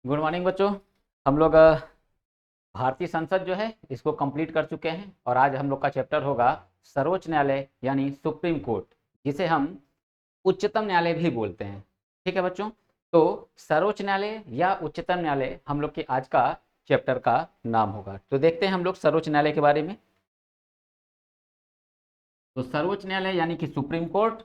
Good morning बच्चों। हम लोग भारतीय संसद जो है इसको कंप्लीट कर चुके हैं और आज हम लोग का चैप्टर होगा सर्वोच्च न्यायालय यानी सुप्रीम कोर्ट, जिसे हम उच्चतम न्यायालय भी बोलते हैं। ठीक है बच्चों, तो सर्वोच्च न्यायालय या उच्चतम न्यायालय हम लोग के आज का चैप्टर का नाम होगा। तो देखते हैं हम लोग सर्वोच्च न्यायालय के बारे में। तो सर्वोच्च न्यायालय यानी कि सुप्रीम कोर्ट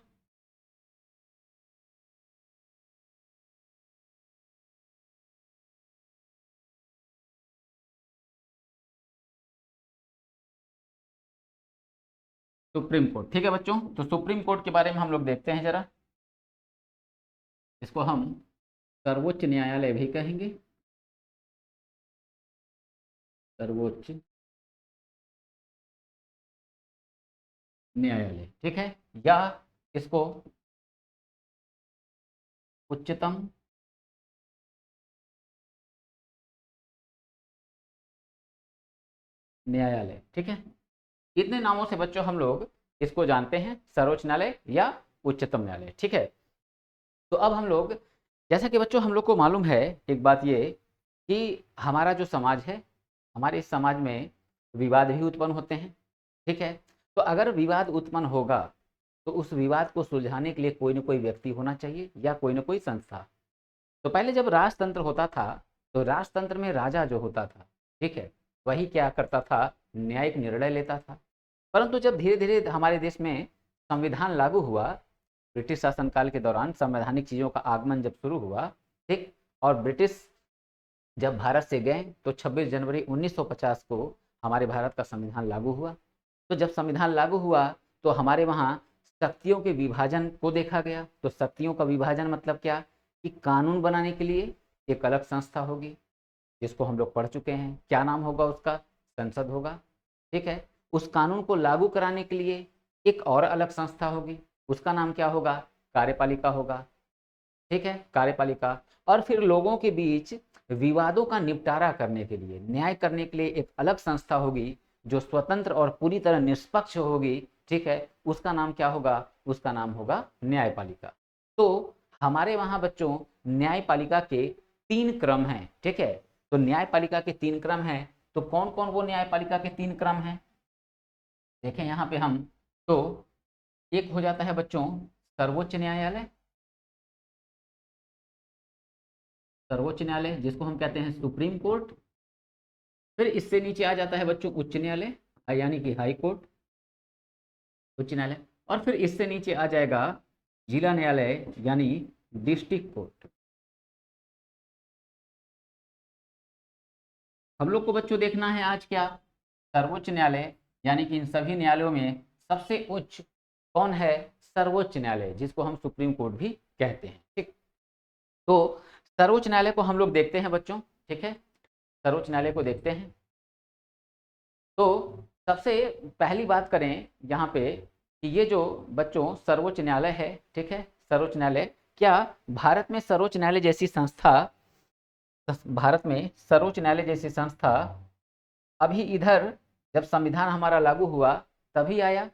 सुप्रीम कोर्ट। ठीक है बच्चों, तो सुप्रीम कोर्ट के बारे में हम लोग देखते हैं जरा। इसको हम सर्वोच्च न्यायालय भी कहेंगे, सर्वोच्च न्यायालय। ठीक है, या इसको उच्चतम न्यायालय। ठीक है, इतने नामों से बच्चों हम लोग इसको जानते हैं, सर्वोच्च न्यायालय या उच्चतम न्यायालय। ठीक है, तो अब हम लोग, जैसा कि बच्चों हम लोग को मालूम है एक बात ये कि हमारा जो समाज है, हमारे इस समाज में विवाद भी उत्पन्न होते हैं। ठीक है, तो अगर विवाद उत्पन्न होगा तो उस विवाद को सुलझाने के लिए कोई ना कोई व्यक्ति होना चाहिए या कोई ना कोई संस्था। तो पहले जब राजतंत्र होता था तो राजतंत्र में राजा जो होता था, ठीक है, वही क्या करता था, न्यायिक निर्णय लेता था। परंतु जब धीरे धीरे हमारे देश में संविधान लागू हुआ, ब्रिटिश शासनकाल के दौरान संवैधानिक चीज़ों का आगमन जब शुरू हुआ, ठीक, और ब्रिटिश जब भारत से गए तो 26 जनवरी 1950 को हमारे भारत का संविधान लागू हुआ। तो जब संविधान लागू हुआ तो हमारे वहाँ शक्तियों के विभाजन को देखा गया। तो शक्तियों का विभाजन मतलब क्या, कि कानून बनाने के लिए एक अलग संस्था होगी, जिसको हम लोग पढ़ चुके हैं, क्या नाम होगा उसका, संसद होगा। ठीक है, उस कानून को लागू कराने के लिए एक और अलग संस्था होगी, उसका नाम क्या होगा, कार्यपालिका होगा। ठीक है, कार्यपालिका। और फिर लोगों के बीच विवादों का निपटारा करने के लिए, न्याय करने के लिए एक अलग संस्था होगी जो स्वतंत्र और पूरी तरह निष्पक्ष होगी। ठीक है, उसका नाम क्या होगा, उसका नाम होगा न्यायपालिका। तो हमारे वहां बच्चों न्यायपालिका के 3 क्रम हैं। ठीक है, तो न्यायपालिका के 3 क्रम हैं। तो कौन कौन वो न्यायपालिका के 3 क्रम हैं, देखें यहाँ पे हम। तो एक हो जाता है बच्चों सर्वोच्च न्यायालय, सर्वोच्च न्यायालय जिसको हम कहते हैं सुप्रीम कोर्ट। फिर इससे नीचे आ जाता है बच्चों उच्च न्यायालय, यानी कि हाई कोर्ट, उच्च न्यायालय। और फिर इससे नीचे आ जाएगा जिला न्यायालय यानी डिस्ट्रिक्ट कोर्ट। हम लोग को बच्चों देखना है आज क्या, सर्वोच्च न्यायालय यानी कि इन सभी न्यायालयों में सबसे उच्च कौन है, सर्वोच्च न्यायालय, जिसको हम सुप्रीम कोर्ट भी कहते हैं। ठीक, तो सर्वोच्च न्यायालय को हम लोग देखते हैं बच्चों। ठीक है, सर्वोच्च न्यायालय को देखते हैं। तो सबसे पहली बात करें यहाँ पे कि ये जो बच्चों सर्वोच्च न्यायालय है, ठीक है, सर्वोच्च न्यायालय, क्या भारत में सर्वोच्च न्यायालय जैसी संस्था, भारत में सर्वोच्च न्यायालय जैसी संस्था अभी इधर जब संविधान हमारा लागू हुआ तभी आया।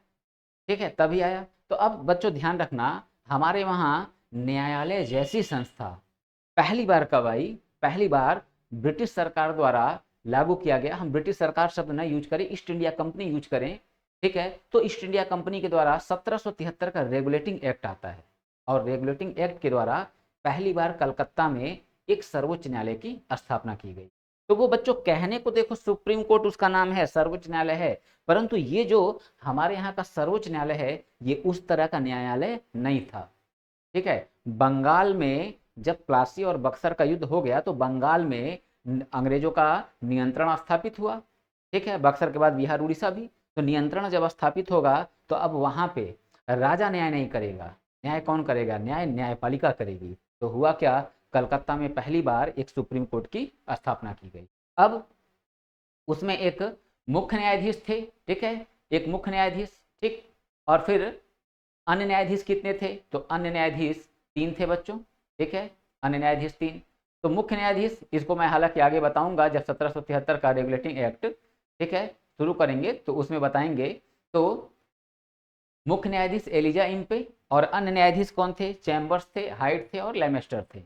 ठीक है, तभी आया। तो अब बच्चों ध्यान रखना, हमारे वहाँ न्यायालय जैसी संस्था पहली बार कब आई, पहली बार ब्रिटिश सरकार द्वारा लागू किया गया। हम ब्रिटिश सरकार शब्द न यूज करें, ईस्ट इंडिया कंपनी यूज करें। ठीक है, तो ईस्ट इंडिया कंपनी के द्वारा 1773 का रेगुलेटिंग एक्ट आता है और रेगुलेटिंग एक्ट के द्वारा पहली बार कलकत्ता में एक सर्वोच्च न्यायालय की स्थापना की गई। तो वो बच्चों कहने को देखो सुप्रीम कोर्ट उसका नाम है, सर्वोच्च न्यायालय है, परंतु ये जो हमारे यहाँ का सर्वोच्च न्यायालय है ये उस तरह का न्यायालय नहीं था। ठीक है, बंगाल में जब प्लासी और बक्सर का युद्ध हो गया तो बंगाल में अंग्रेजों का नियंत्रण स्थापित हुआ। ठीक है, बक्सर के बाद बिहार उड़ीसा भी। तो नियंत्रण जब स्थापित होगा तो अब वहां पे राजा न्याय नहीं करेगा, न्याय कौन करेगा, न्याय न्यायपालिका करेगी। तो हुआ क्या, कलकत्ता में पहली बार एक सुप्रीम कोर्ट की स्थापना की गई। अब उसमें एक मुख्य न्यायाधीश थे, ठीक है, एक मुख्य न्यायाधीश, ठीक, और फिर अन्य न्यायाधीश कितने थे, तो अन्य न्यायाधीश 3 थे बच्चों। ठीक है, अन्य न्यायाधीश 3। तो मुख्य न्यायाधीश, इसको मैं हालांकि आगे बताऊंगा जब 1773 का रेगुलेटिंग एक्ट, ठीक है, शुरू करेंगे तो उसमें बताएंगे। तो मुख्य न्यायाधीश एलिजा इम्पे और अन्य न्यायाधीश कौन थे, चैम्बर्स थे, हाइट थे और लेमेस्टर थे।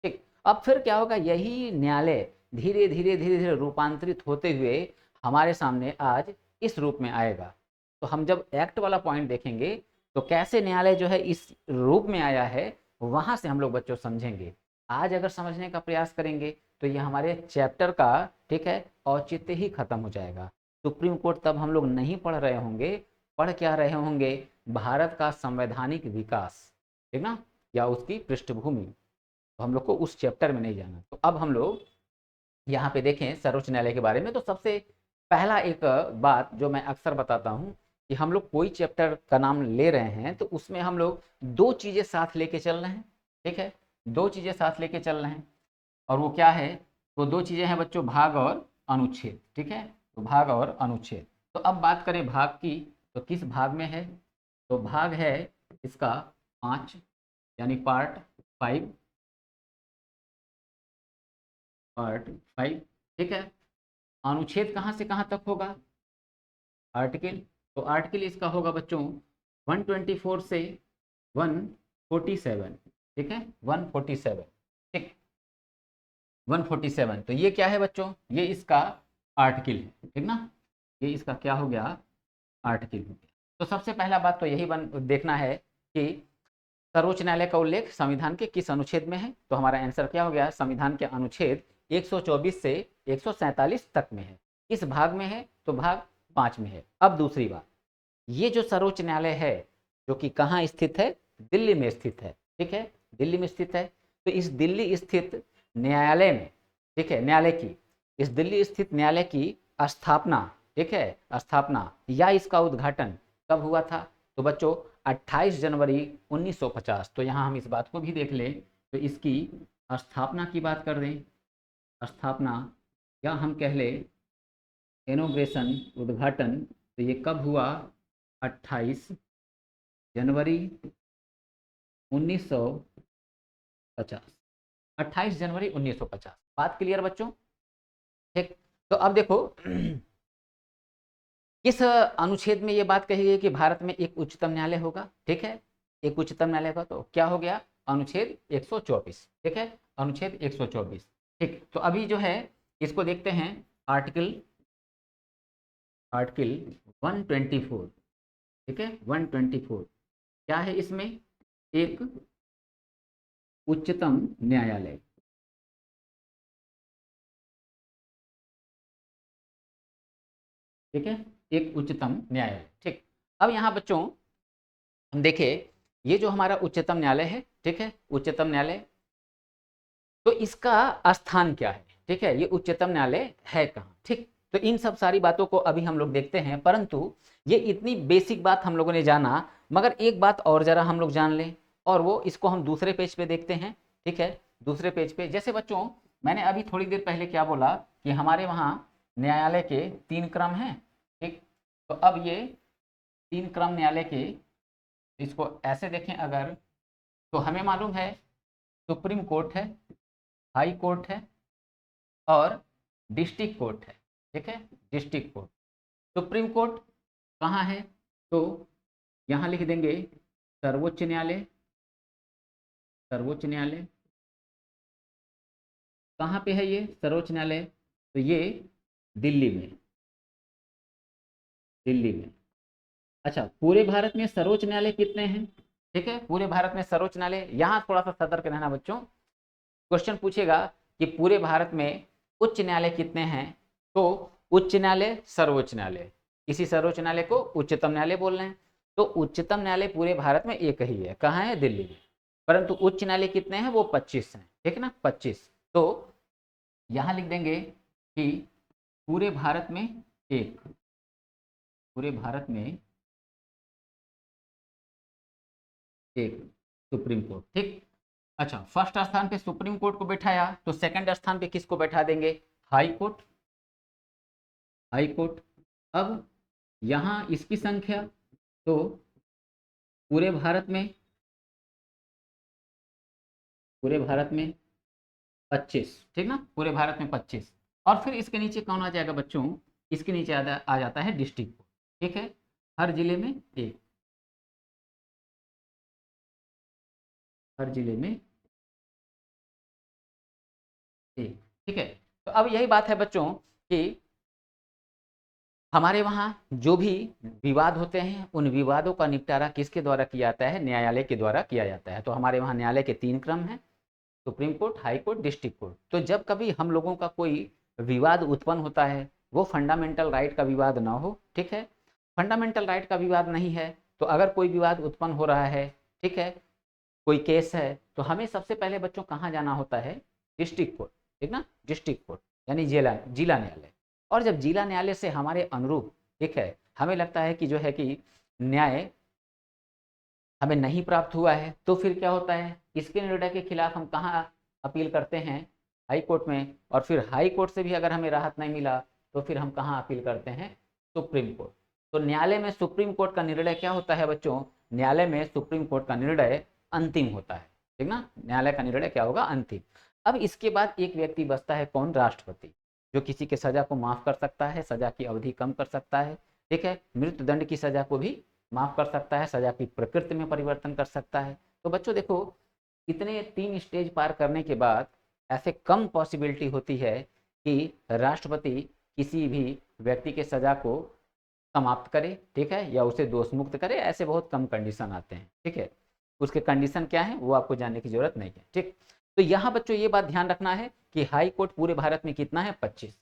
ठीक, अब फिर क्या होगा, यही न्यायालय धीरे धीरे धीरे धीरे रूपांतरित होते हुए हमारे सामने आज इस रूप में आएगा। तो हम जब एक्ट वाला पॉइंट देखेंगे तो कैसे न्यायालय जो है इस रूप में आया है वहां से हम लोग बच्चों समझेंगे। आज अगर समझने का प्रयास करेंगे तो ये हमारे चैप्टर का, ठीक है, औचित्य ही खत्म हो जाएगा। सुप्रीम कोर्ट तब हम लोग नहीं पढ़ रहे होंगे, पढ़ क्या रहे होंगे, भारत का संवैधानिक विकास, ठीक ना, या उसकी पृष्ठभूमि। तो हम लोग को उस चैप्टर में नहीं जाना। तो अब हम लोग यहाँ पे देखें सर्वोच्च न्यायालय के बारे में, तो सबसे पहला एक बात जो मैं अक्सर बताता हूँ कि हम लोग कोई चैप्टर का नाम ले रहे हैं तो उसमें हम लोग दो चीज़ें साथ लेके चल रहे हैं, ठीक है, दो चीज़ें साथ लेके चल रहे हैं। और वो क्या है, वो दो चीज़ें हैं बच्चों, भाग और अनुच्छेद, ठीक है, तो भाग और अनुच्छेद। तो अब बात करें भाग की, तो किस भाग में है, तो भाग है इसका 5, यानी पार्ट 5, पार्ट 5, ठीक है। अनुच्छेद कहाँ से कहाँ तक होगा, आर्टिकल, तो आर्टिकल इसका होगा बच्चों 124 से 147, ठीक है, 147, ठीक, 147। तो ये क्या है बच्चों, ये इसका आर्टिकल है, ठीक ना, ये इसका क्या हो गया, आर्टिकल हो गया। तो सबसे पहला बात तो यही देखना है कि सर्वोच्च न्यायालय का उल्लेख संविधान के किस अनुच्छेद में है। तो हमारा आंसर क्या हो गया, संविधान के अनुच्छेद 124 से 147 तक में है। किस भाग में है, तो भाग 5 में है। अब दूसरी बात, ये जो सर्वोच्च न्यायालय है जो कि कहाँ स्थित है, दिल्ली में स्थित है, ठीक है, दिल्ली में स्थित है। तो इस दिल्ली स्थित न्यायालय में, ठीक है, न्यायालय की, इस दिल्ली स्थित न्यायालय की स्थापना, ठीक है, स्थापना या इसका उद्घाटन कब हुआ था, तो बच्चों 28 जनवरी 1950। तो यहाँ हम इस बात को भी देख लें, तो इसकी स्थापना की बात कर दें, स्थापना, या हम कह लें इनॉग्रेशन, उद्घाटन, तो ये कब हुआ, 28 जनवरी 1950, 28 जनवरी 1950। बात क्लियर बच्चों, ठीक। तो अब देखो किस अनुच्छेद में ये बात कही गई कि भारत में एक उच्चतम न्यायालय होगा, ठीक है, एक उच्चतम न्यायालय का, तो क्या हो गया, अनुच्छेद 124, ठीक है, अनुच्छेद 124, ठीक। तो अभी जो है इसको देखते हैं, आर्टिकल, आर्टिकल 124, ठीक है, 124 क्या है, इसमें एक उच्चतम न्यायालय, ठीक है, एक उच्चतम न्यायालय, ठीक। अब यहाँ बच्चों हम देखें, ये जो हमारा उच्चतम न्यायालय है, ठीक है, उच्चतम न्यायालय, तो इसका स्थान क्या है, ठीक है, ये उच्चतम न्यायालय है कहाँ, ठीक। तो इन सब सारी बातों को अभी हम लोग देखते हैं, परंतु ये इतनी बेसिक बात हम लोगों ने जाना, मगर एक बात और जरा हम लोग जान लें, और वो इसको हम दूसरे पेज पे देखते हैं, ठीक है, दूसरे पेज पे। जैसे बच्चों मैंने अभी थोड़ी देर पहले क्या बोला कि हमारे वहाँ न्यायालय के 3 क्रम हैं, ठीक। तो अब ये 3 क्रम न्यायालय के, इसको ऐसे देखें अगर, तो हमें मालूम है सुप्रीम कोर्ट है, हाई कोर्ट है और डिस्ट्रिक्ट कोर्ट है, ठीक है, डिस्ट्रिक्ट कोर्ट। सुप्रीम कोर्ट कहाँ है, तो यहाँ लिख देंगे सर्वोच्च न्यायालय, सर्वोच्च न्यायालय कहाँ पे है, ये सर्वोच्च न्यायालय, तो ये दिल्ली में, दिल्ली में। अच्छा, पूरे भारत में सर्वोच्च न्यायालय कितने हैं, ठीक है, पूरे भारत में सर्वोच्च न्यायालय, यहाँ थोड़ा सा सतर्क रहना बच्चों, क्वेश्चन पूछेगा कि पूरे भारत में उच्च न्यायालय कितने हैं, तो उच्च न्यायालय, सर्वोच्च न्यायालय, इसी सर्वोच्च न्यायालय को उच्चतम न्यायालय बोल रहे हैं। तो उच्चतम न्यायालय पूरे भारत में एक ही है, कहाँ है, दिल्ली में। परंतु उच्च न्यायालय कितने हैं, वो 25 हैं, ठीक है ना, 25। तो यहाँ लिख देंगे कि पूरे भारत में एक, पूरे भारत में एक सुप्रीम कोर्ट, ठीक। अच्छा, फर्स्ट स्थान पे सुप्रीम कोर्ट को बैठाया, तो सेकंड स्थान पे किसको बैठा देंगे, हाई कोर्ट, हाई कोर्ट। अब यहाँ इसकी संख्या, तो पूरे भारत में, पूरे भारत में 25, ठीक ना, पूरे भारत में 25। और फिर इसके नीचे कौन आ जाएगा बच्चों, इसके नीचे आ जाता है डिस्ट्रिक्ट कोर्ट, ठीक है, हर जिले में एक, हर जिले में ठीक ठीक है। तो अब यही बात है बच्चों कि हमारे वहाँ जो भी विवाद होते हैं उन विवादों का निपटारा किसके द्वारा किया जाता है? न्यायालय के द्वारा किया जाता है। तो हमारे वहाँ न्यायालय के 3 क्रम हैं, supreme court, high court, district court. तो जब कभी हम लोगों का कोई विवाद उत्पन्न होता है, वो फंडामेंटल राइट का विवाद ना हो, ठीक है, फंडामेंटल राइट का विवाद नहीं है, तो अगर कोई विवाद उत्पन्न हो रहा है, ठीक है, कोई केस है, तो हमें सबसे पहले बच्चों कहाँ जाना होता है? डिस्ट्रिक्ट कोर्ट, ठीक ना, डिस्ट्रिक्ट कोर्ट यानी जिला जिला न्यायालय। और जब जिला न्यायालय से हमारे अनुरूप, ठीक है, हमें लगता है कि जो है कि न्याय हमें नहीं प्राप्त हुआ है, तो फिर क्या होता है? इसके निर्णय के खिलाफ हम कहाँ अपील करते हैं? हाई कोर्ट में। और फिर हाई कोर्ट से भी अगर हमें राहत नहीं मिला, तो फिर हम कहाँ अपील करते हैं? Supreme court. तो न्यायालय में सुप्रीम कोर्ट का निर्णय क्या होता है बच्चों? न्यायालय में सुप्रीम कोर्ट का निर्णय अंतिम होता है, ठीक ना, न्यायालय का निर्णय क्या होगा? अंतिम। अब इसके बाद एक व्यक्ति बचता है, कौन? राष्ट्रपति, जो किसी के सजा को माफ कर सकता है, सजा की अवधि कम कर सकता है, ठीक है, मृत्यु दंड की सजा को भी माफ कर सकता है, सजा की प्रकृति में परिवर्तन कर सकता है। तो बच्चों देखो, इतने 3 स्टेज पार करने के बाद ऐसे कम पॉसिबिलिटी होती है कि राष्ट्रपति किसी भी व्यक्ति के सजा को समाप्त करे, ठीक है, या उसे दोष मुक्त करे। ऐसे बहुत कम कंडीशन आते हैं, ठीक है। उसके कंडीशन क्या है वो आपको जानने की जरूरत नहीं है, ठीक। तो यहाँ बच्चों ये बात ध्यान रखना है कि हाई कोर्ट पूरे भारत में कितना है? 25,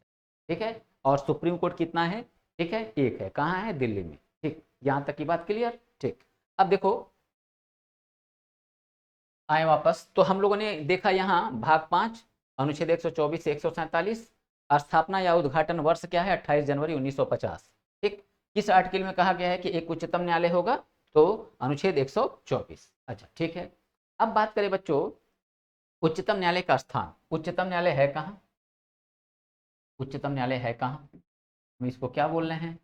ठीक है, और सुप्रीम कोर्ट कितना है? ठीक है, 1 है। कहाँ है? दिल्ली में, ठीक। यहाँ तक की बात क्लियर, ठीक। अब देखो, आए वापस, तो हम लोगों ने देखा यहाँ भाग 5, अनुच्छेद 124 से 147, स्थापना या उद्घाटन वर्ष क्या है? 28 जनवरी 1950, ठीक। किस आर्टिकल में कहा गया है कि एक उच्चतम न्यायालय होगा? तो अनुच्छेद 124। अच्छा, ठीक है। अब बात करें बच्चों उच्चतम न्यायालय का स्थान। उच्चतम न्यायालय है कहाँ? उच्चतम न्यायालय है कहाँ? हम इसको क्या बोल रहे हैं?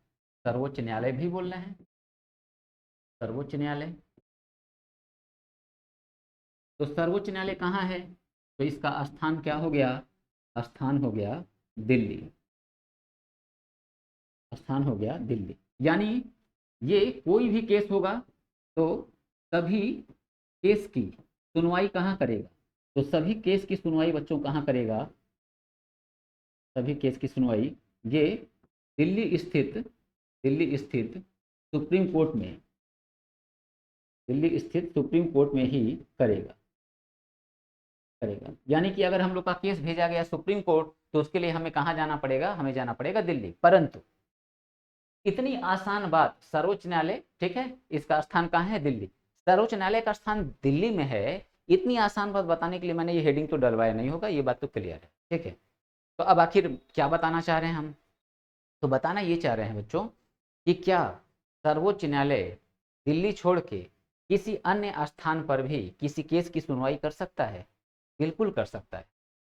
सर्वोच्च न्यायालय भी बोल रहे हैं, सर्वोच्च न्यायालय। तो सर्वोच्च न्यायालय कहाँ है? तो इसका स्थान क्या हो गया? स्थान हो गया दिल्ली, स्थान हो गया दिल्ली। यानी ये कोई भी केस होगा तो सभी केस की सुनवाई कहाँ करेगा? तो सभी केस की सुनवाई बच्चों कहाँ करेगा? सभी केस की सुनवाई ये दिल्ली स्थित, दिल्ली स्थित सुप्रीम कोर्ट में, दिल्ली स्थित सुप्रीम कोर्ट में ही करेगा, करेगा। यानी कि अगर हम लोग का केस भेजा गया सुप्रीम कोर्ट, तो उसके लिए हमें कहाँ जाना पड़ेगा? हमें जाना पड़ेगा दिल्ली। परंतु इतनी आसान बात, सर्वोच्च न्यायालय, ठीक है, इसका स्थान कहाँ है? दिल्ली। सर्वोच्च न्यायालय का स्थान दिल्ली में है, इतनी आसान बात बताने के लिए मैंने ये हेडिंग तो डलवाया नहीं होगा, ये बात तो क्लियर है, ठीक है। तो अब आखिर क्या बताना चाह रहे हैं हम? तो बताना ये चाह रहे हैं बच्चों कि क्या सर्वोच्च न्यायालय दिल्ली छोड़ के किसी अन्य स्थान पर भी किसी केस की सुनवाई कर सकता है? बिल्कुल कर सकता है,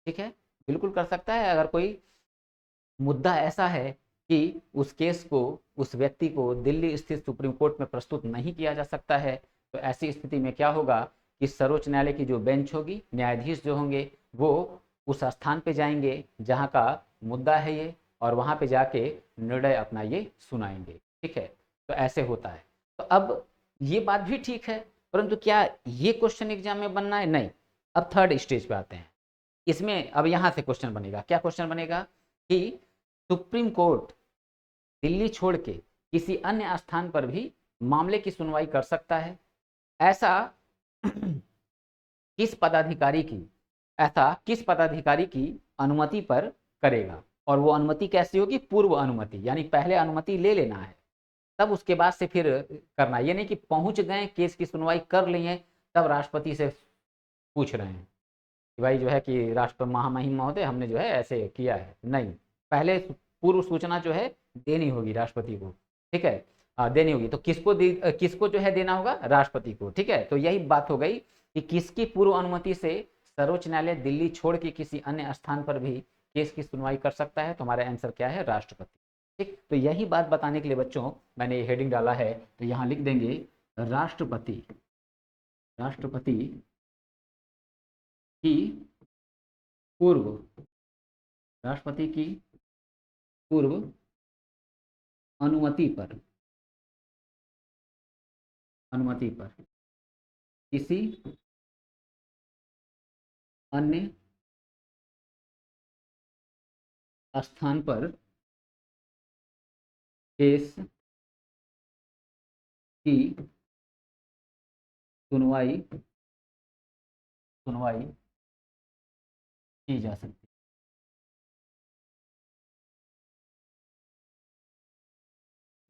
ठीक है, बिल्कुल कर सकता है। अगर कोई मुद्दा ऐसा है कि उस केस को, उस व्यक्ति को दिल्ली स्थित सुप्रीम कोर्ट में प्रस्तुत नहीं किया जा सकता है, तो ऐसी स्थिति में क्या होगा कि सर्वोच्च न्यायालय की जो बेंच होगी, न्यायाधीश जो होंगे, वो उस स्थान पे जाएंगे जहाँ का मुद्दा है ये, और वहाँ पे जाके निर्णय अपना ये सुनाएंगे, ठीक है। तो ऐसे होता है। तो अब ये बात भी ठीक है, परंतु क्या ये क्वेश्चन एग्जाम में बनना है? नहीं। अब थर्ड स्टेज पे आते हैं। इसमें अब यहाँ से क्वेश्चन बनेगा, क्या क्वेश्चन बनेगा कि सुप्रीम कोर्ट दिल्ली छोड़ के किसी अन्य स्थान पर भी मामले की सुनवाई कर सकता है? ऐसा किस पदाधिकारी की, ऐसा किस पदाधिकारी की अनुमति पर करेगा? और वो अनुमति कैसी होगी? पूर्व अनुमति, यानी पहले अनुमति ले लेना है, तब उसके बाद से फिर करना। ये नहीं कि पहुंच गए, केस की सुनवाई कर लिए, तब राष्ट्रपति से पूछ रहे हैं कि भाई जो है कि राष्ट्र महामहिम महोदय हमने जो है ऐसे किया है। नहीं, पहले पूर्व सूचना जो है देनी होगी राष्ट्रपति को, ठीक है, देनी होगी। तो किसको जो है देना होगा? राष्ट्रपति को, ठीक है। तो यही बात हो गई कि किसकी पूर्व अनुमति से सर्वोच्च न्यायालय दिल्ली छोड़ के किसी अन्य स्थान पर भी केस की सुनवाई कर सकता है? तो हमारा आंसर क्या है? राष्ट्रपति, ठीक। तो यही बात बताने के लिए बच्चों मैंने हेडिंग डाला है, तो यहाँ लिख देंगे राष्ट्रपति, राष्ट्रपति की पूर्व, राष्ट्रपति की पूर्व अनुमति पर, अनुमति पर किसी अन्य स्थान पर केस की सुनवाई सुनवाई की जा सकती है।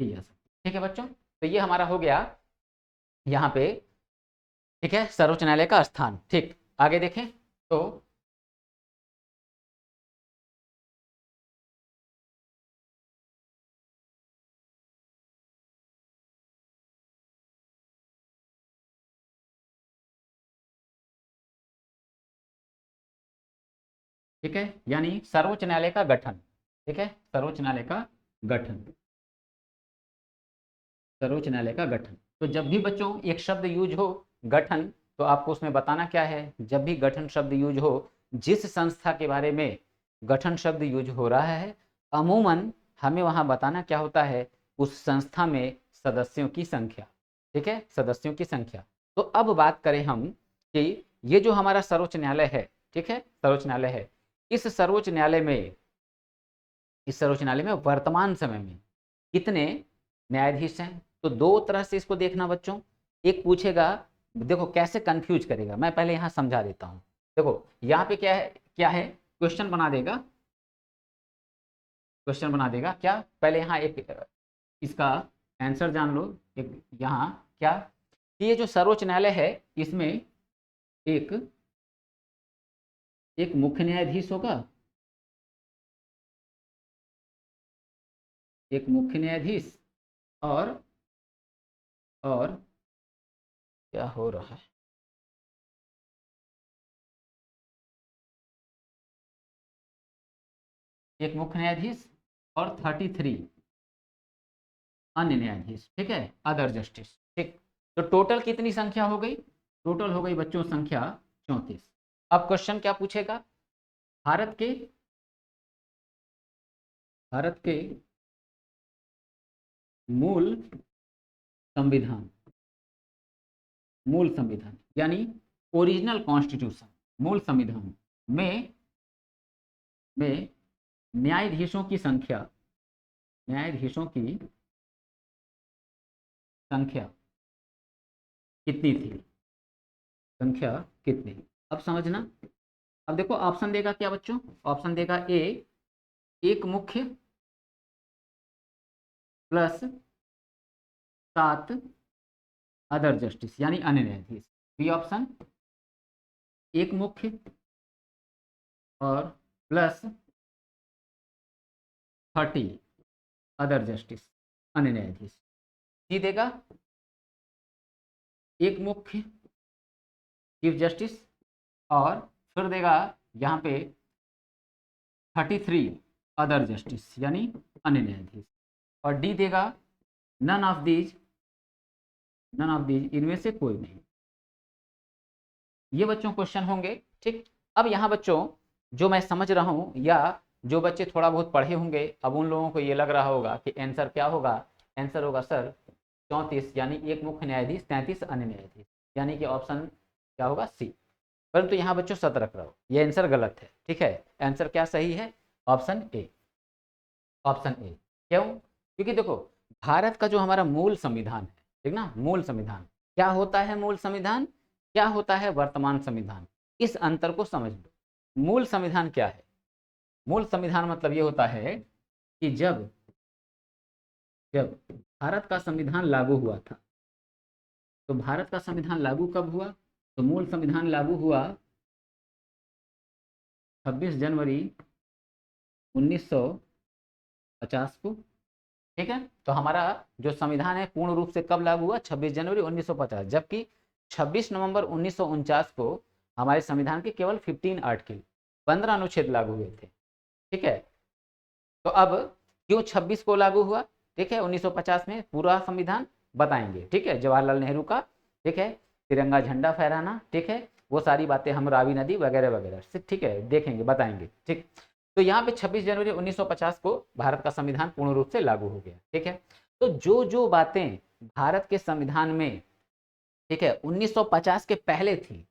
की जा सकती है। ठीक है बच्चों, तो ये हमारा हो गया यहाँ पे, ठीक है, सर्वोच्च न्यायालय का स्थान। ठीक, आगे देखें तो ठीक है, यानी सर्वोच्च न्यायालय का गठन। ठीक है, सर्वोच्च न्यायालय का गठन, सर्वोच्च न्यायालय का गठन। तो जब भी बच्चों एक शब्द यूज हो गठन, तो आपको उसमें बताना क्या है, जब भी गठन शब्द यूज हो, जिस संस्था के बारे में गठन शब्द यूज हो रहा है, अमूमन हमें वहां बताना क्या होता है, उस संस्था में सदस्यों की संख्या। ठीक है, सदस्यों की संख्या। तो अब बात करें हम कि ये जो हमारा सर्वोच्च न्यायालय है, ठीक है, सर्वोच्च न्यायालय है, इस सर्वोच्च न्यायालय में, इस सर्वोच्च न्यायालय में वर्तमान समय में कितने न्यायाधीश हैं। तो दो तरह से इसको देखना बच्चों, एक पूछेगा, देखो कैसे कंफ्यूज करेगा, मैं पहले यहाँ समझा देता हूँ। देखो यहाँ पे क्या है, क्या है, क्वेश्चन बना देगा, क्वेश्चन बना देगा क्या, पहले यहाँ एक इसका आंसर जान लो। एक यहाँ क्या, ये जो सर्वोच्च न्यायालय है, इसमें एक एक मुख्य न्यायाधीश होगा, एक मुख्य न्यायाधीश, और क्या हो रहा है, एक मुख्य न्यायाधीश और 33 अन्य न्यायाधीश। ठीक है, अदर जस्टिस। ठीक, तो टोटल कितनी संख्या हो गई, टोटल हो गई बच्चों संख्या 34। अब क्वेश्चन क्या पूछेगा, भारत के, भारत के मूल संविधान, मूल संविधान यानी ओरिजिनल कॉन्स्टिट्यूशन, मूल संविधान में न्यायाधीशों की संख्या, न्यायाधीशों की संख्या कितनी थी, संख्या कितनी। अब समझना, अब देखो ऑप्शन देगा क्या बच्चों, ऑप्शन देगा ए, एक मुख्य प्लस 7 अदर जस्टिस यानी अन्य न्यायाधीश। बी ऑप्शन, एक मुख्य और प्लस 30 अदर जस्टिस अन्य न्यायाधीश। सी देगा एक मुख्य चीफ जस्टिस, और फिर देगा यहाँ पे 33 अदर जस्टिस यानी अन्य न्यायाधीश, और डी देगा none of these, none of these इनमें से कोई नहीं। ये बच्चों क्वेश्चन होंगे। ठीक, अब यहाँ बच्चों जो मैं समझ रहा हूँ, या जो बच्चे थोड़ा बहुत पढ़े होंगे, अब उन लोगों को ये लग रहा होगा कि आंसर क्या होगा, आंसर होगा सर 34 यानी एक मुख्य न्यायाधीश, 33 अन्य न्यायाधीश, यानी कि ऑप्शन क्या होगा, सी। परंतु यहाँ बच्चों सतर्क रहो, ये आंसर गलत है। ठीक है, आंसर क्या सही है, ऑप्शन ए, ऑप्शन ए। क्यों, क्योंकि देखो भारत का जो हमारा मूल संविधान है, ठीक ना, मूल संविधान क्या होता है, मूल संविधान क्या होता है, वर्तमान संविधान, इस अंतर को समझ लो। मूल संविधान क्या है, मूल संविधान मतलब ये होता है कि जब जब भारत का संविधान लागू हुआ था, तो भारत का संविधान लागू कब हुआ, तो मूल संविधान लागू हुआ 26 जनवरी 1950 को। ठीक है, तो हमारा जो संविधान है पूर्ण रूप से कब लागू हुआ, 26 जनवरी 1950, जबकि 26 नवंबर 1949 को हमारे संविधान के केवल 15 आर्टिकल, 15 अनुच्छेद लागू हुए थे। ठीक है, तो अब क्यों 26 को लागू हुआ, ठीक है, 1950 में पूरा संविधान बताएंगे। ठीक है, जवाहरलाल नेहरू का, ठीक है, तिरंगा झंडा फहराना, ठीक है, वो सारी बातें हम रावी नदी वगैरह वगैरह, ठीक है, देखेंगे बताएंगे। ठीक, तो यहाँ पे 26 जनवरी 1950 को भारत का संविधान पूर्ण रूप से लागू हो गया। ठीक है, तो जो जो बातें भारत के संविधान में, ठीक है, 1950 के पहले थी,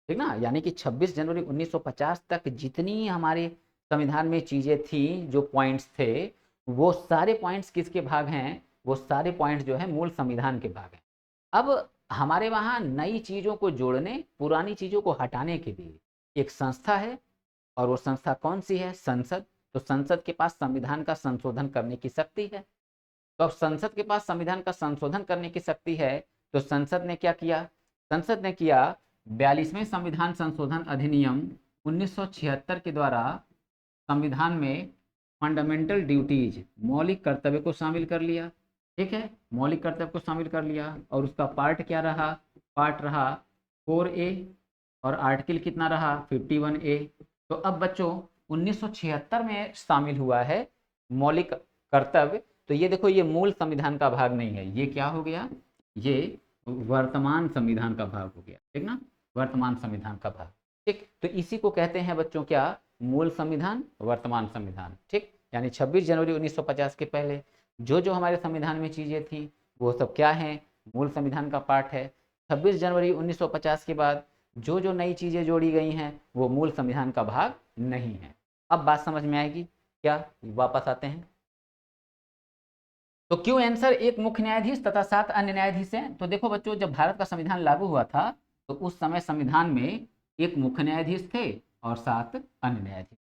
ठीक ना, यानी कि 26 जनवरी 1950 तक जितनी हमारे संविधान में चीज़ें थी, जो पॉइंट्स थे, वो सारे पॉइंट्स किसके भाग हैं? वो सारे पॉइंट्स जो है मूल संविधान के भाग हैं। अब हमारे वहाँ नई चीज़ों को जोड़ने, पुरानी चीज़ों को हटाने के लिए एक संस्था है, और वो संस्था कौन सी है? संसद। तो संसद के पास संविधान का संशोधन करने की शक्ति है। तो अब संसद के पास संविधान का संशोधन करने की शक्ति है, तो संसद ने क्या किया? संसद ने किया 42वें संविधान संशोधन अधिनियम 1976 के द्वारा संविधान में फंडामेंटल ड्यूटीज, मौलिक कर्तव्य को शामिल कर लिया। ठीक है, मौलिक कर्तव्य को शामिल कर लिया, और उसका पार्ट क्या रहा? पार्ट रहा 4A, और आर्टिकल कितना रहा? 51A। तो अब बच्चों 1976 में शामिल हुआ है मौलिक कर्तव्य। तो ये देखो, ये मूल संविधान का भाग नहीं है, ये क्या हो गया? ये वर्तमान संविधान का भाग हो गया, ठीक ना? वर्तमान संविधान का भाग। ठीक, तो इसी को कहते हैं बच्चों क्या? मूल संविधान, वर्तमान संविधान। ठीक, यानी 26 जनवरी 1950 के पहले जो जो हमारे संविधान में चीजें थी, वो सब क्या है? मूल संविधान का पार्ट है। 26 जनवरी 1950 के बाद जो जो नई चीजें जोड़ी गई हैं, वो मूल संविधान का भाग नहीं है। अब बात समझ में आएगी क्या? वापस आते हैं। तो क्यों आंसर? एक मुख्य न्यायाधीश तथा 7 अन्य न्यायाधीश हैं। तो देखो बच्चों, जब भारत का संविधान लागू हुआ था, तो उस समय संविधान में एक मुख्य न्यायाधीश थे और 7 अन्य न्यायाधीश।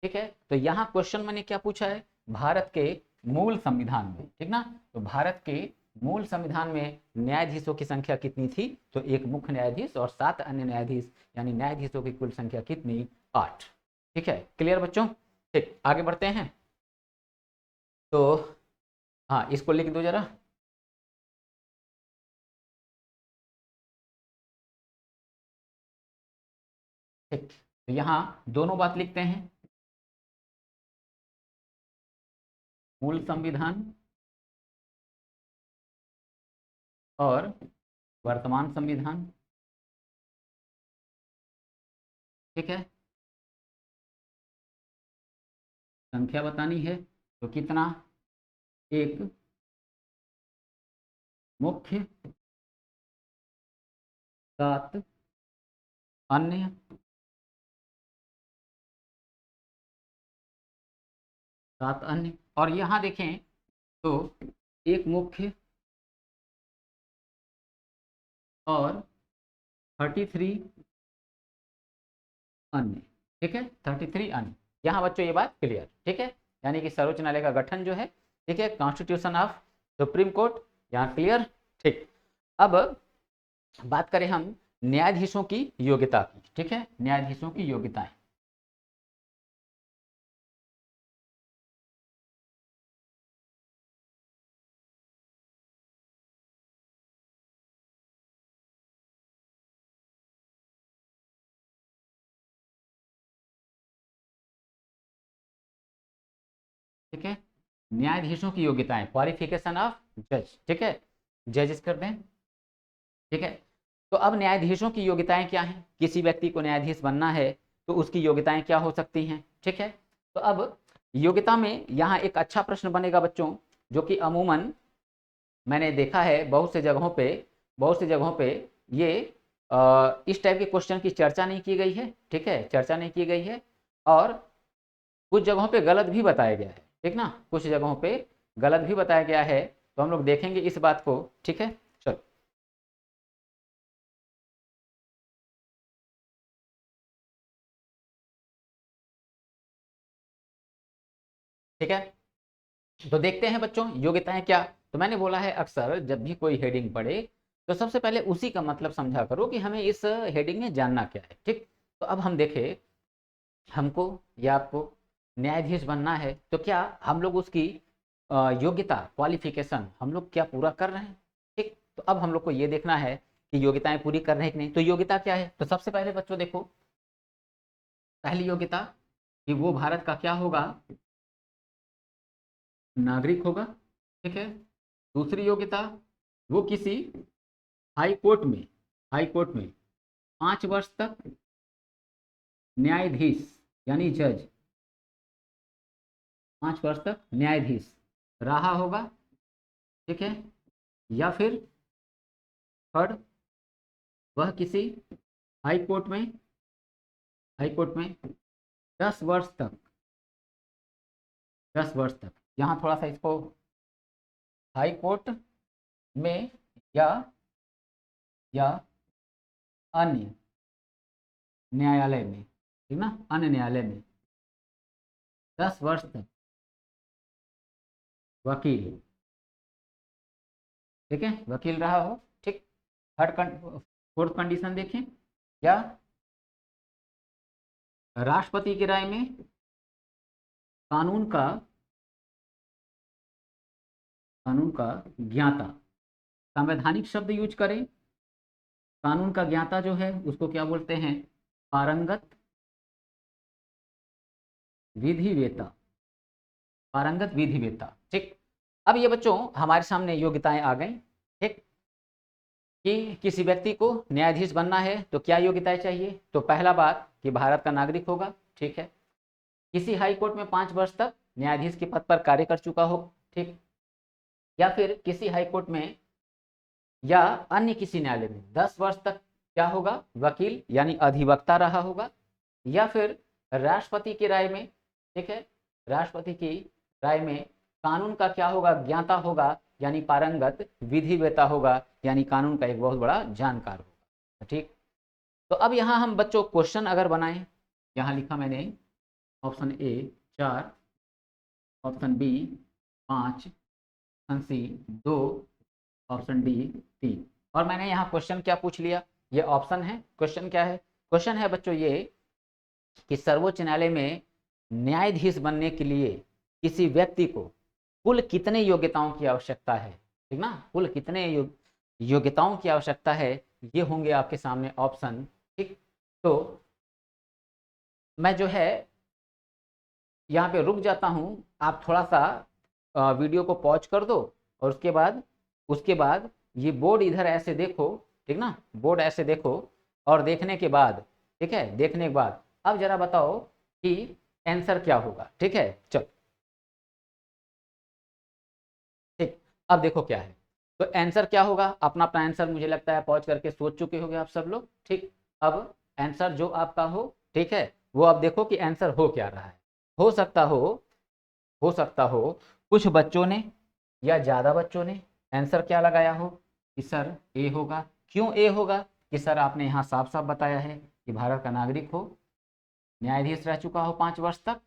ठीक है, तो यहाँ क्वेश्चन मैंने क्या पूछा है? भारत के मूल संविधान में, ठीक ना? तो भारत के मूल संविधान में न्यायाधीशों की संख्या कितनी थी? तो एक मुख्य न्यायाधीश और 7 अन्य न्यायाधीश, यानी न्यायाधीशों की कुल संख्या कितनी? 8। ठीक है, क्लियर बच्चों? ठीक, आगे बढ़ते हैं। तो हाँ, इसको लिख दो जरा। ठीक, तो यहाँ दोनों बात लिखते हैं, मूल संविधान और वर्तमान संविधान। ठीक है, संख्या बतानी है, तो कितना? एक मुख्य, 7 अन्य। सात अन्य, और यहाँ देखें तो एक मुख्य और 33 अन्य। ठीक है, 33 अन्य। यहाँ बच्चों ये बात क्लियर? ठीक है, यानी कि सर्वोच्च न्यायालय का गठन जो है, ठीक है, कॉन्स्टिट्यूशन ऑफ सुप्रीम कोर्ट, यहाँ क्लियर? ठीक, अब बात करें हम न्यायाधीशों की योग्यता की। ठीक है, न्यायाधीशों की योग्यताएं। ठीक है, न्यायाधीशों की योग्यताएं, क्वालिफिकेशन ऑफ जज। ठीक है, जजेस कर दें। ठीक है, तो अब न्यायाधीशों की योग्यताएं क्या हैं? किसी व्यक्ति को न्यायाधीश बनना है तो उसकी योग्यताएं क्या हो सकती हैं? ठीक है, तो अब योग्यता में यहाँ एक अच्छा प्रश्न बनेगा बच्चों, जो कि अमूमन मैंने देखा है बहुत सी जगहों पे ये इस टाइप के क्वेश्चन की चर्चा नहीं की गई है। ठीक है, चर्चा नहीं की गई है, और कुछ जगहों पे गलत भी बताया गया है। ठीक ना, कुछ जगहों पे गलत भी बताया गया है, तो हम लोग देखेंगे इस बात को। ठीक है, चलो। ठीक है, तो देखते हैं बच्चों योग्यताएं क्या। तो मैंने बोला है अक्सर जब भी कोई हेडिंग पढ़े, तो सबसे पहले उसी का मतलब समझा करो कि हमें इस हेडिंग में जानना क्या है। ठीक, तो अब हम देखें, हमको या आपको न्यायाधीश बनना है, तो क्या हम लोग उसकी योग्यता, क्वालिफिकेशन हम लोग क्या पूरा कर रहे हैं? ठीक, तो अब हम लोग को ये देखना है कि योग्यताएं पूरी कर रहे हैं कि नहीं। तो योग्यता क्या है? तो सबसे पहले बच्चों देखो, पहली योग्यता कि वो भारत का क्या होगा? नागरिक होगा। ठीक है, दूसरी योग्यता, वो किसी हाई कोर्ट में, हाई कोर्ट में 5 वर्ष तक न्यायाधीश, यानी जज, 5 वर्ष तक न्यायाधीश रहा होगा। ठीक है, या फिर थर्ड, वह किसी हाई कोर्ट में, हाई कोर्ट में 10 वर्ष तक 10 वर्ष तक। यहाँ थोड़ा सा इसको हाई कोर्ट में या अन्य न्यायालय में, ठीक ना, अन्य न्यायालय में 10 वर्ष तक वकील, ठीक है, वकील रहा हो, ठीक। फोर्थ कंडीशन देखें, या राष्ट्रपति की राय में कानून का ज्ञाता, संवैधानिक शब्द यूज करें। कानून का ज्ञाता जो है उसको क्या बोलते हैं? पारंगत विधिवेता, पारंगत विधिवेता, ठीक। अब ये बच्चों हमारे सामने योग्यताएं आ गई, ठीक, कि किसी व्यक्ति को न्यायाधीश बनना है तो क्या योग्यताएं चाहिए? तो पहला बात कि भारत का नागरिक होगा, ठीक है, किसी हाई कोर्ट में 5 वर्ष तक न्यायाधीश के पद पर कार्य कर चुका हो, ठीक, या फिर किसी हाई कोर्ट में या अन्य किसी न्यायालय में 10 वर्ष तक क्या होगा? वकील यानी अधिवक्ता रहा होगा, या फिर राष्ट्रपति की राय में, ठीक है, राष्ट्रपति की राय में कानून का क्या होगा? ज्ञाता होगा, यानी पारंगत विधिवेता होगा, यानी कानून का एक बहुत बड़ा जानकार होगा, ठीक। तो अब यहाँ हम बच्चों क्वेश्चन अगर बनाएं, यहाँ लिखा मैंने option A 4, option B 5, option C 2, option D 3, और मैंने यहाँ क्वेश्चन क्या पूछ लिया? ये ऑप्शन है, क्वेश्चन क्या है? क्वेश्चन है बच्चों ये कि सर्वोच्च न्यायालय में न्यायाधीश बनने के लिए किसी व्यक्ति को कुल कितने योग्यताओं की आवश्यकता है, ठीक ना, कुल कितने योग्यताओं की आवश्यकता है, ये होंगे आपके सामने ऑप्शन, ठीक। तो मैं जो है यहाँ पे रुक जाता हूँ, आप थोड़ा सा वीडियो को पॉज कर दो, और उसके बाद ये बोर्ड इधर ऐसे देखो, ठीक ना, बोर्ड ऐसे देखो, और देखने के बाद, ठीक है, देखने के बाद अब जरा बताओ कि आंसर क्या होगा, ठीक है। चल, ठीक, अब देखो क्या है, तो आंसर क्या होगा? अपना अपना आंसर मुझे लगता है पॉज करके सोच चुके होंगे आप सब लोग, ठीक। अब आंसर जो आपका हो, ठीक है, वो अब देखो कि आंसर हो क्या रहा है। हो सकता हो हो सकता हो कुछ बच्चों ने या ज़्यादा बच्चों ने आंसर क्या लगाया हो कि सर ए होगा। क्यों ए होगा? कि सर आपने यहाँ साफ साफ बताया है कि भारत का नागरिक हो, न्यायाधीश रह चुका हो 5 वर्ष तक,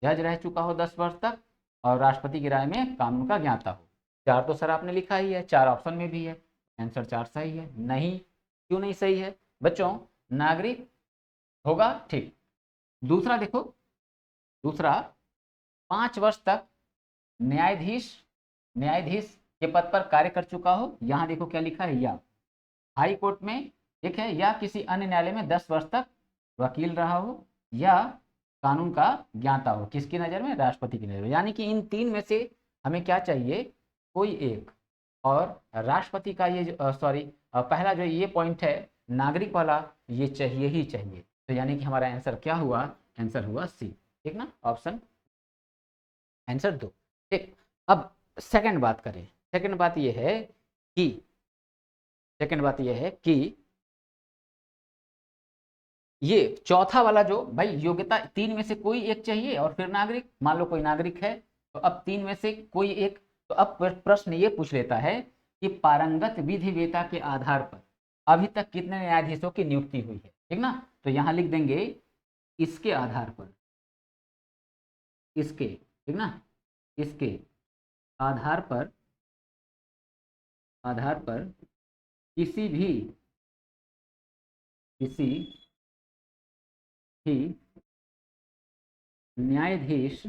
जज रह चुका हो 10 वर्ष तक, और राष्ट्रपति की राय में कानून का ज्ञाता हो। 4 तो सर आपने लिखा ही है, 4 ऑप्शन में भी है, आंसर 4 सही है। नहीं, क्यों नहीं सही है बच्चों? नागरिक होगा, ठीक। दूसरा देखो, दूसरा 5 वर्ष तक न्यायाधीश न्यायाधीश के पद पर कार्य कर चुका हो, यहाँ देखो क्या लिखा है, या हाई कोर्ट में, ठीक है, या किसी अन्य न्यायालय में 10 वर्ष तक वकील रहा हो, या कानून का ज्ञाता हो। किसकी नज़र में? राष्ट्रपति की नज़र में। यानी कि इन 3 में से हमें क्या चाहिए? कोई एक। और राष्ट्रपति का ये सॉरी, पहला जो ये पॉइंट है नागरिक वाला, ये चाहिए ही चाहिए। तो यानी कि हमारा आंसर क्या हुआ? आंसर हुआ सी, ठीक ना, ऑप्शन आंसर 2, ठीक। अब सेकंड बात करें, सेकंड बात यह है कि ये चौथा वाला जो भाई योग्यता 3 में से कोई एक चाहिए, और फिर नागरिक, मान लो कोई नागरिक है तो अब 3 में से कोई एक, तो अब प्रश्न ये पूछ लेता है कि पारंगत विधिवेता के आधार पर अभी तक कितने न्यायाधीशों की नियुक्ति हुई है, ठीक ना। तो यहां लिख देंगे इसके आधार पर, इसके, ठीक ना, इसके आधार पर किसी भी न्यायाधीश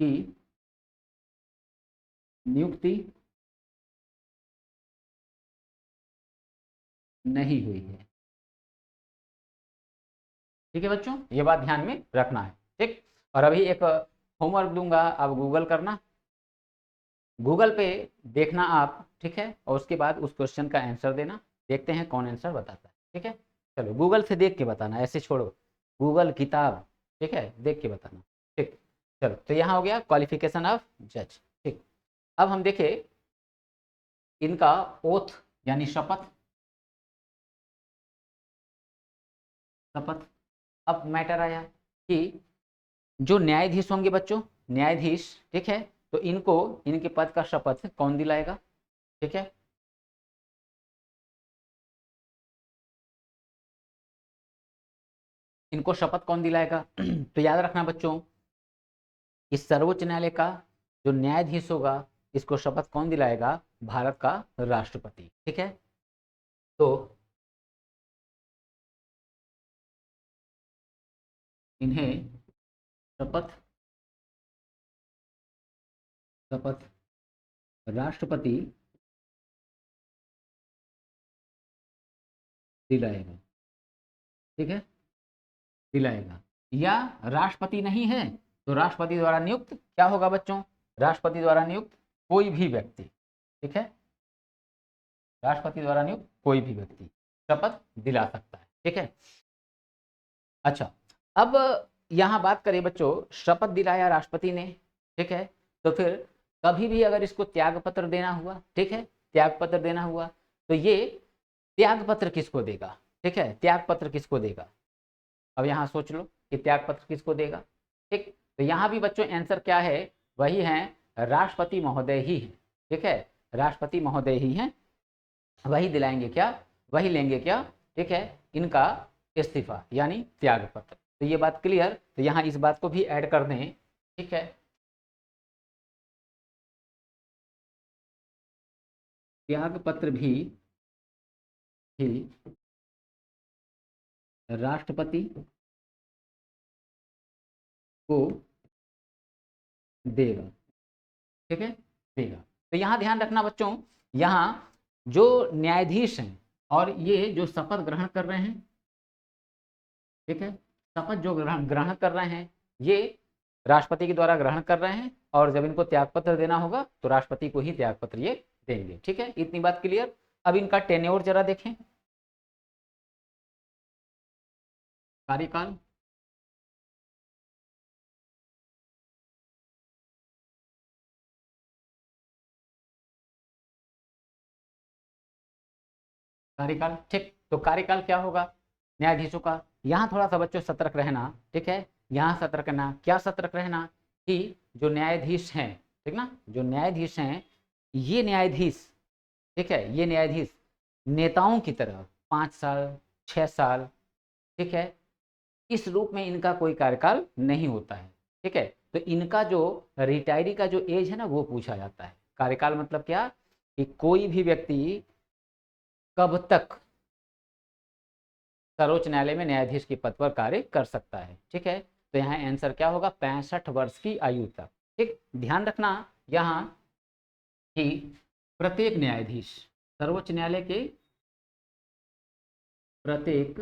की नियुक्ति नहीं हुई है, ठीक है बच्चों, ये बात ध्यान में रखना है, ठीक। और अभी एक होमवर्क दूंगा, आप गूगल करना, गूगल पे देखना आप, ठीक है, और उसके बाद उस क्वेश्चन का आंसर देना, देखते हैं कौन आंसर बताता है, ठीक है। चलो गूगल से देख के बताना, ऐसे छोड़ो, गूगल किताब, ठीक है, देख के बताना, ठीक। चलो, तो यहाँ हो गया क्वालिफिकेशन ऑफ जज, ठीक। अब हम देखें इनका ओथ यानी शपथ, शपथ अब मैटर आया कि जो न्यायाधीश होंगे बच्चों, न्यायाधीश, ठीक है, तो इनको इनके पद का शपथ कौन दिलाएगा, ठीक है। इनको शपथ कौन दिलाएगा तो याद रखना बच्चों, इस सर्वोच्च न्यायालय का जो न्यायाधीश होगा, इसको शपथ कौन दिलाएगा, भारत का राष्ट्रपति, ठीक है। तो इन्हें शपथ शपथ राष्ट्रपति दिलाएगा, ठीक है, दिलाएगा। या राष्ट्रपति नहीं है तो राष्ट्रपति द्वारा नियुक्त क्या होगा बच्चों, राष्ट्रपति द्वारा नियुक्त कोई भी व्यक्ति, ठीक है, राष्ट्रपति द्वारा नियुक्त कोई भी व्यक्ति शपथ दिला सकता है, ठीक है। अच्छा, अब यहाँ बात करें बच्चों, शपथ दिलाया राष्ट्रपति ने, ठीक है, तो फिर कभी भी अगर इसको त्याग पत्र देना हुआ, ठीक है, त्याग पत्र देना हुआ, तो ये त्याग पत्र किसको देगा, ठीक है, त्याग पत्र किसको देगा। अब यहाँ सोच लो कि त्याग पत्र किसको देगा, ठीक। तो यहाँ भी बच्चों आंसर क्या है, वही है, राष्ट्रपति महोदय ही है, ठीक है, राष्ट्रपति महोदय ही हैं, वही दिलाएंगे क्या, वही लेंगे क्या, ठीक है, इनका इस्तीफा यानी त्याग पत्र। तो ये बात क्लियर, तो यहाँ इस बात को भी ऐड कर दें, ठीक है, त्याग पत्र भी राष्ट्रपति को देगा, ठीक है, देगा। तो यहाँ ध्यान रखना बच्चों, यहाँ जो न्यायाधीश हैं और ये जो शपथ ग्रहण कर रहे हैं, ठीक है, शपथ जो ग्रहण कर रहे हैं, ये राष्ट्रपति के द्वारा ग्रहण कर रहे हैं, और जब इनको त्यागपत्र देना होगा तो राष्ट्रपति को ही त्यागपत्र ये देंगे, ठीक है, इतनी बात क्लियर। अब इनका टेन्योर जरा देखें, कार्यकाल, कार्यकाल, ठीक। तो कार्यकाल क्या होगा न्यायाधीशों का, यहाँ थोड़ा सा बच्चों सतर्क रहना, ठीक है, यहाँ सतर्क रहना, क्या सतर्क रहना कि जो न्यायाधीश हैं, ठीक ना, जो न्यायाधीश हैं, ये न्यायाधीश, ठीक है, ये न्यायाधीश नेताओं की तरह 5 साल 6 साल, ठीक है, इस रूप में इनका कोई कार्यकाल नहीं होता है, ठीक है। तो इनका जो रिटायरी का जो एज है ना, वो पूछा जाता है। कार्यकाल मतलब क्या, कि कोई भी व्यक्ति कब तक सर्वोच्च न्यायालय में न्यायाधीश के पद पर कार्य कर सकता है, ठीक है। तो यहाँ आंसर क्या होगा, 65 वर्ष की आयु तक, ठीक। ध्यान रखना यहाँ कि प्रत्येक न्यायाधीश, सर्वोच्च न्यायालय के प्रत्येक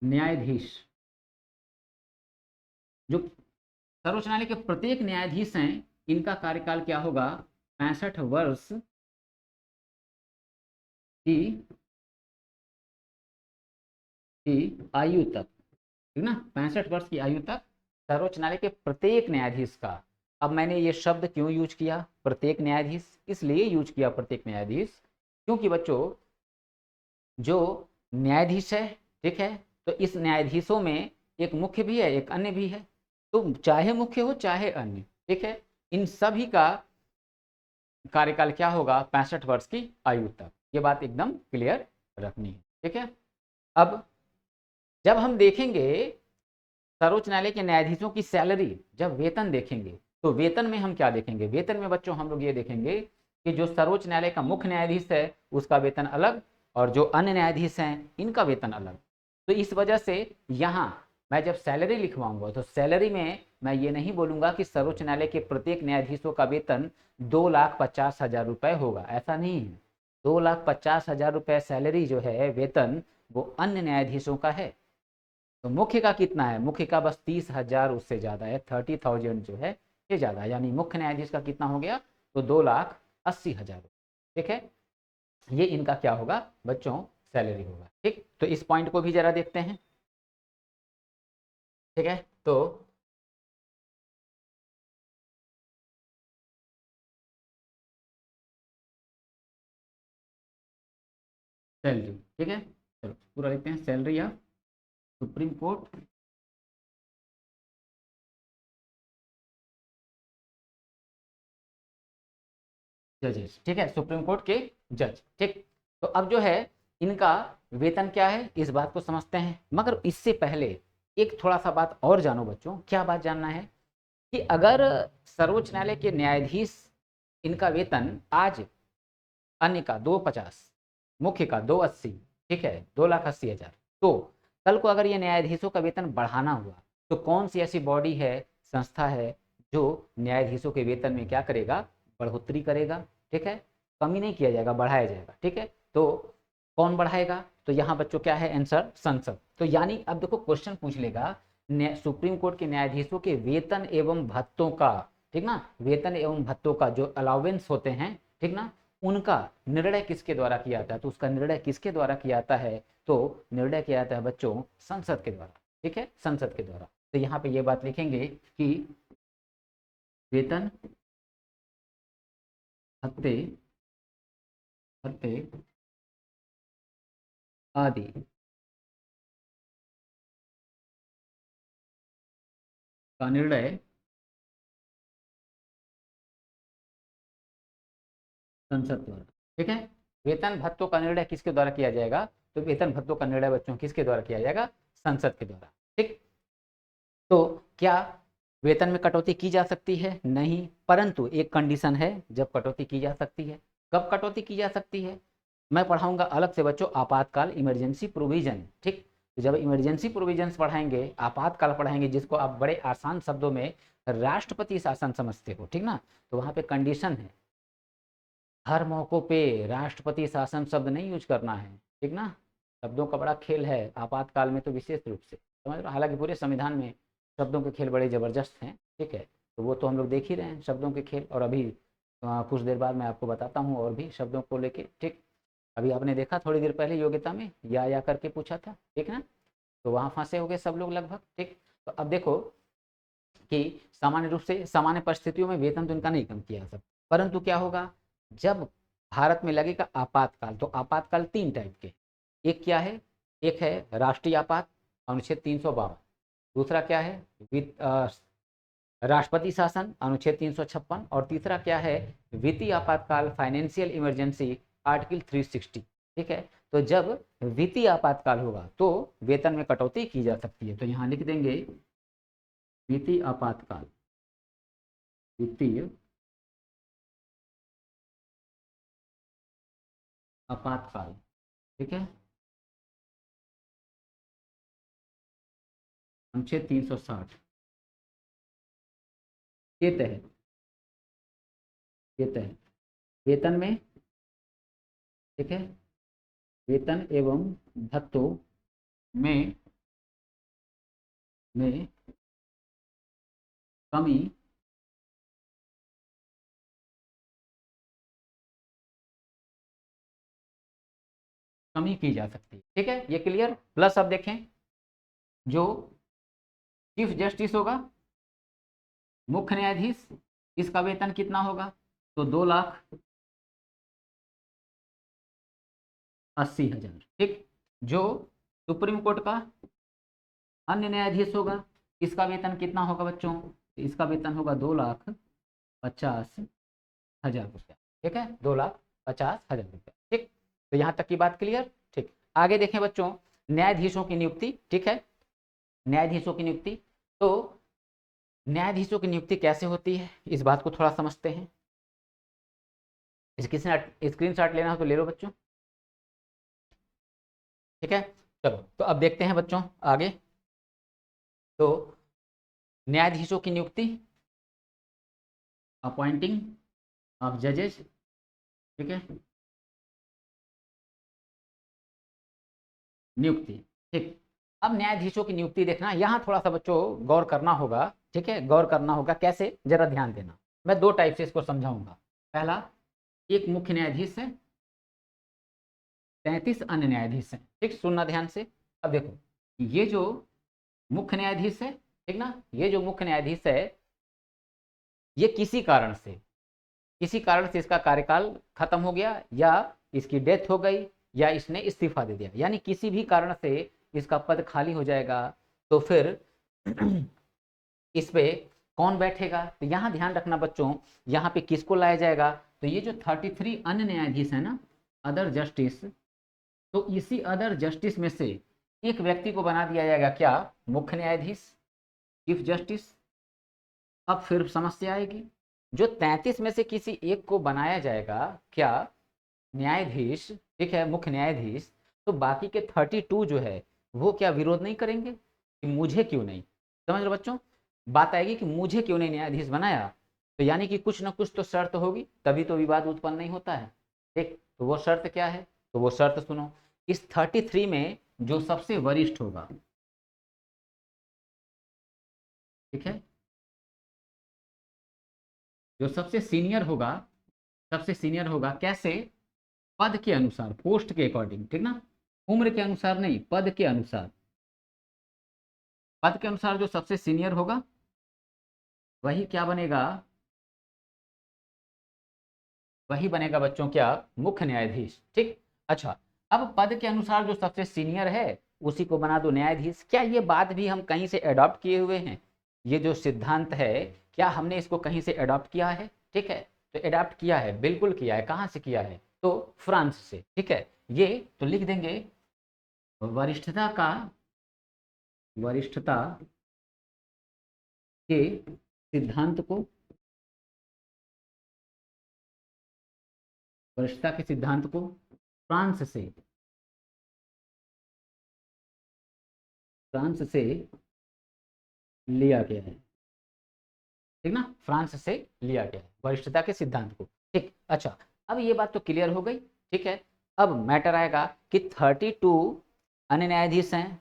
न्यायाधीश, जो सर्वोच्च न्यायालय के प्रत्येक न्यायाधीश हैं, इनका कार्यकाल क्या होगा, 65 वर्ष की आयु तक, ठीक ना, 65 वर्ष की आयु तक सर्वोच्च न्यायालय के प्रत्येक न्यायाधीश का। अब मैंने ये शब्द क्यों यूज किया प्रत्येक न्यायाधीश, इसलिए यूज किया प्रत्येक न्यायाधीश, क्योंकि बच्चों जो न्यायाधीश है, ठीक है, तो इस न्यायाधीशों में एक मुख्य भी है, एक अन्य भी है, तो चाहे मुख्य हो चाहे अन्य, ठीक है, इन सभी का कार्यकाल क्या होगा, 65 वर्ष की आयु तक। ये बात एकदम क्लियर रखनी है, ठीक है। अब जब हम देखेंगे सर्वोच्च न्यायालय के न्यायाधीशों की सैलरी, जब वेतन देखेंगे, तो वेतन में हम क्या देखेंगे, वेतन में बच्चों हम लोग ये देखेंगे कि जो सर्वोच्च न्यायालय का मुख्य न्यायाधीश है उसका वेतन अलग, और जो अन्य न्यायाधीश हैं इनका वेतन अलग। तो इस वजह से यहाँ मैं जब सैलरी लिखवाऊंगा तो सैलरी में मैं ये नहीं बोलूंगा कि सर्वोच्च न्यायालय के प्रत्येक न्यायाधीशों का वेतन 2,50,000 रुपये होगा, ऐसा नहीं है। 2,50,000 रुपये सैलरी जो है, वेतन, वो अन्य न्यायाधीशों का है। तो मुख्य का कितना है, मुख्य का बस 30,000, उससे ज़्यादा है, 30,000 जो है ये ज़्यादा है, यानी मुख्य न्यायाधीश का कितना हो गया, तो 2,80,000, ठीक है। ये इनका क्या होगा बच्चों, सैलरी होगा, ठीक। तो इस पॉइंट को भी जरा देखते हैं, ठीक है। तो सैलरी, ठीक है, चलो पूरा लिखते हैं, सैलरी ऑफ सुप्रीम कोर्ट जजेस, ठीक है, सुप्रीम कोर्ट के जज, ठीक। तो अब जो है इनका वेतन क्या है इस बात को समझते हैं, मगर इससे पहले एक थोड़ा सा बात और जानो बच्चों। क्या बात जानना है कि अगर सर्वोच्च न्यायालय के न्यायाधीश इनका वेतन आज अन्य का 250, मुख्य का 280, ठीक है, 2,80,000, तो कल को अगर ये न्यायाधीशों का वेतन बढ़ाना हुआ तो कौन सी ऐसी बॉडी है, संस्था है जो न्यायाधीशों के वेतन में क्या करेगा, बढ़ोतरी करेगा, ठीक है, कमी नहीं किया जाएगा, बढ़ाया जाएगा, ठीक है। तो कौन बढ़ाएगा, तो यहाँ बच्चों क्या है आंसर, संसद। तो यानी अब देखो क्वेश्चन पूछ लेगा सुप्रीम कोर्ट के न्यायाधीशों के वेतन एवं भत्तों का, ठीक ना, वेतन एवं भत्तों का जो अलाउंस होते हैं, ठीक ना, उनका निर्णय किसके द्वारा किया जाता है, तो उसका निर्णय किसके द्वारा किया जाता है, तो निर्णय किया जाता है बच्चों संसद के द्वारा, ठीक है, संसद के द्वारा। तो यहाँ पे ये बात लिखेंगे कि वेतन भत्ते भत्ते आदि का निर्णय संसद द्वारा, ठीक है। वेतन भत्तों का निर्णय किसके द्वारा किया जाएगा, तो वेतन भत्तों का निर्णय बच्चों किसके द्वारा किया जाएगा, संसद के द्वारा, ठीक। तो क्या वेतन में कटौती की जा सकती है, नहीं, परंतु एक कंडीशन है जब कटौती की जा सकती है। कब कटौती की जा सकती है, मैं पढ़ाऊंगा अलग से बच्चों, आपातकाल, इमरजेंसी प्रोविजन, ठीक। तो जब इमरजेंसी प्रोविजंस पढ़ाएंगे, आपातकाल पढ़ाएंगे, जिसको आप बड़े आसान शब्दों में राष्ट्रपति शासन समझते हो, ठीक ना, तो वहां पे कंडीशन है, हर मौकों पे राष्ट्रपति शासन शब्द नहीं यूज करना है, ठीक ना, शब्दों का बड़ा खेल है, आपातकाल में तो विशेष रूप से समझ रहे हो? हालांकि पूरे संविधान में शब्दों के खेल बड़े जबरदस्त हैं, ठीक है, तो वो तो हम लोग देख ही रहे हैं शब्दों के खेल, और अभी कुछ देर बाद मैं आपको बताता हूँ और भी शब्दों को लेके, ठीक। अभी आपने देखा थोड़ी देर पहले योग्यता में या करके पूछा था, ठीक ना, तो वहाँ फंसे हो गए सब लोग लगभग, ठीक। तो अब देखो कि सामान्य रूप से सामान्य परिस्थितियों में वेतन तो इनका नहीं कम किया जा सकता, परंतु क्या होगा जब भारत में लगेगा आपातकाल, तो आपातकाल 3 टाइप के, एक क्या है, एक है राष्ट्रीय आपात, अनुच्छेद 352, दूसरा क्या है राष्ट्रपति शासन, अनुच्छेद 356, और तीसरा क्या है वित्तीय आपातकाल, फाइनेंशियल इमरजेंसी, आर्टिकल 360, ठीक है। तो जब वित्तीय आपातकाल होगा तो वेतन में कटौती की जा सकती है, तो यहाँ लिख देंगे वित्तीय आपातकाल, वित्तीय आपातकाल, ठीक है, अनुच्छेद 360 के तहत, के तहत वेतन में, ठीक है, वेतन एवं भत्तों में कमी कमी की जा सकती है, ठीक है, ये क्लियर। प्लस अब देखें जो चीफ जस्टिस होगा, मुख्य न्यायाधीश, इसका वेतन कितना होगा, तो 2,80,000, ठीक। जो सुप्रीम कोर्ट का अन्य न्यायाधीश होगा, इसका वेतन कितना होगा बच्चों, इसका वेतन होगा 2,50,000 रुपया, ठीक है, 2,50,000 रुपया, ठीक। तो यहाँ तक की बात क्लियर, ठीक। आगे देखें बच्चों न्यायाधीशों की नियुक्ति, ठीक है, न्यायाधीशों की नियुक्ति। तो न्यायाधीशों की नियुक्ति कैसे होती है इस बात को थोड़ा समझते हैं। इसकी स्क्रीन शॉट लेना हो तो ले लो बच्चों, ठीक है। चलो तो अब देखते हैं बच्चों आगे। तो न्यायाधीशों की नियुक्ति, अपॉइंटिंग ऑफ जजेस, ठीक है, नियुक्ति, ठीक। अब न्यायाधीशों की नियुक्ति देखना, यहाँ थोड़ा सा बच्चों गौर करना होगा, ठीक है, गौर करना होगा, कैसे जरा ध्यान देना। मैं 2 टाइप से इसको समझाऊंगा। पहला, एक मुख्य न्यायाधीश है, 33 अन्य न्यायाधीश हैं, ठीक, सुनना ध्यान से। अब देखो ये जो मुख्य न्यायाधीश है, ठीक ना, ये जो मुख्य न्यायाधीश है, ये किसी कारण से इसका कार्यकाल खत्म हो गया, या इसकी डेथ हो गई, या इसने इस्तीफा दे दिया, यानी किसी भी कारण से इसका पद खाली हो जाएगा, तो फिर इस पे कौन बैठेगा, तो यहाँ ध्यान रखना बच्चों, यहाँ पे किसको लाया जाएगा, तो ये जो 33 अन्य न्यायाधीश है ना, अदर जस्टिस, तो इसी अदर जस्टिस में से एक व्यक्ति को बना दिया जाएगा क्या, मुख्य न्यायाधीश, चीफ जस्टिस। अब फिर समस्या आएगी, जो 33 में से किसी एक को बनाया जाएगा क्या न्यायाधीश, ठीक है, मुख्य न्यायाधीश, तो बाकी के 32 जो है वो क्या विरोध नहीं करेंगे कि मुझे क्यों नहीं। समझ रहे बच्चों, बात आएगी कि मुझे क्यों नहीं न्यायाधीश बनाया, तो यानी कि कुछ ना कुछ तो शर्त होगी, तभी तो विवाद उत्पन्न नहीं होता है। ठीक, तो वो शर्त क्या है, तो वो शर्त सुनो, इस 33 में जो सबसे वरिष्ठ होगा, ठीक है, जो सबसे सीनियर होगा, सबसे सीनियर होगा कैसे, पद के अनुसार, पोस्ट के अकॉर्डिंग, ठीक ना, उम्र के अनुसार नहीं, पद के अनुसार, पद के अनुसार जो सबसे सीनियर होगा वही क्या बनेगा, वही बनेगा बच्चों क्या, मुख्य न्यायाधीश। ठीक, अच्छा, अब पद के अनुसार जो सबसे सीनियर है उसी को बना दो न्यायाधीश। क्या ये बात भी हम कहीं से अडॉप्ट किए हुए हैं, ये जो सिद्धांत है क्या हमने इसको कहीं से अडॉप्ट किया है, ठीक है, तो अडॉप्ट किया है, बिल्कुल किया है, कहाँ से किया है, तो फ्रांस से, ठीक है। ये तो लिख देंगे वरिष्ठता का, वरिष्ठता के सिद्धांत को, वरिष्ठता के सिद्धांत को फ्रांस से, फ्रांस से लिया गया है, ठीक ना, फ्रांस से लिया गया है वरिष्ठता के सिद्धांत को। ठीक, अच्छा, अब ये बात तो क्लियर हो गई, ठीक है। अब मैटर आएगा कि 32 अन्य न्यायाधीश हैं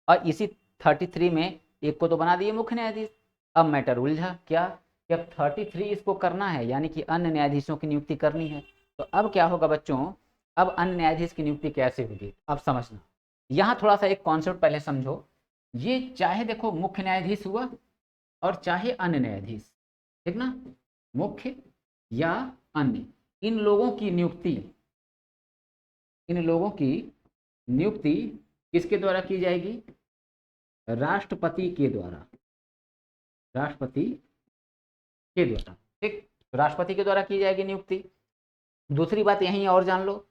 और इसी 33 में एक को तो बना दिए मुख्य न्यायाधीश। अब मैटर उलझा क्या, कि अब 33 इसको करना है, यानी कि अन्य न्यायाधीशों की नियुक्ति करनी है। तो अब क्या होगा बच्चों, अब अन्य न्यायाधीश की नियुक्ति कैसे होगी, अब समझना। यहाँ थोड़ा सा एक कॉन्सेप्ट पहले समझो, ये चाहे देखो मुख्य न्यायाधीश हुआ और चाहे अन्य न्यायाधीश, ठीक ना, मुख्य या अन्य, इन लोगों की नियुक्ति, इन लोगों की नियुक्ति किसके द्वारा की जाएगी, राष्ट्रपति के द्वारा, राष्ट्रपति के द्वारा। ठीक, तो राष्ट्रपति के द्वारा की जाएगी नियुक्ति। दूसरी बात यहीं और जान लो,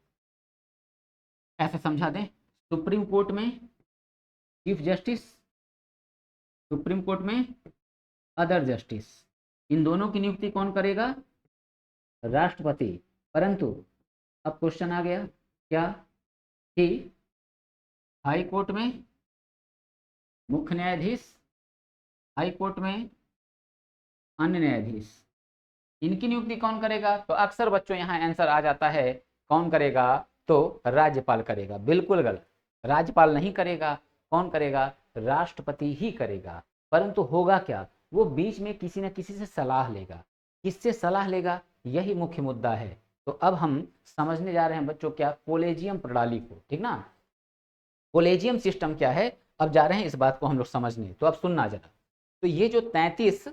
ऐसे समझा दें, सुप्रीम कोर्ट में चीफ जस्टिस, सुप्रीम कोर्ट में अदर जस्टिस, इन दोनों की नियुक्ति कौन करेगा, राष्ट्रपति। परंतु अब क्वेश्चन आ गया क्या, कि हाई कोर्ट में मुख्य न्यायाधीश, हाई कोर्ट में अन्य न्यायाधीश, इनकी नियुक्ति कौन करेगा, तो अक्सर बच्चों यहाँ आंसर आ जाता है कौन करेगा, तो राज्यपाल करेगा। बिल्कुल गलत, राज्यपाल नहीं करेगा, कौन करेगा, राष्ट्रपति ही करेगा। परंतु होगा क्या, वो बीच में किसी न किसी से सलाह लेगा, किससे सलाह लेगा, यही मुख्य मुद्दा है। तो अब हम समझने जा रहे हैं बच्चों क्या, कोलेजियम प्रणाली को, ठीक ना, कोलेजियम सिस्टम क्या है, अब जा रहे हैं इस बात को हम लोग समझने। तो अब सुनना जरा, तो ये जो 33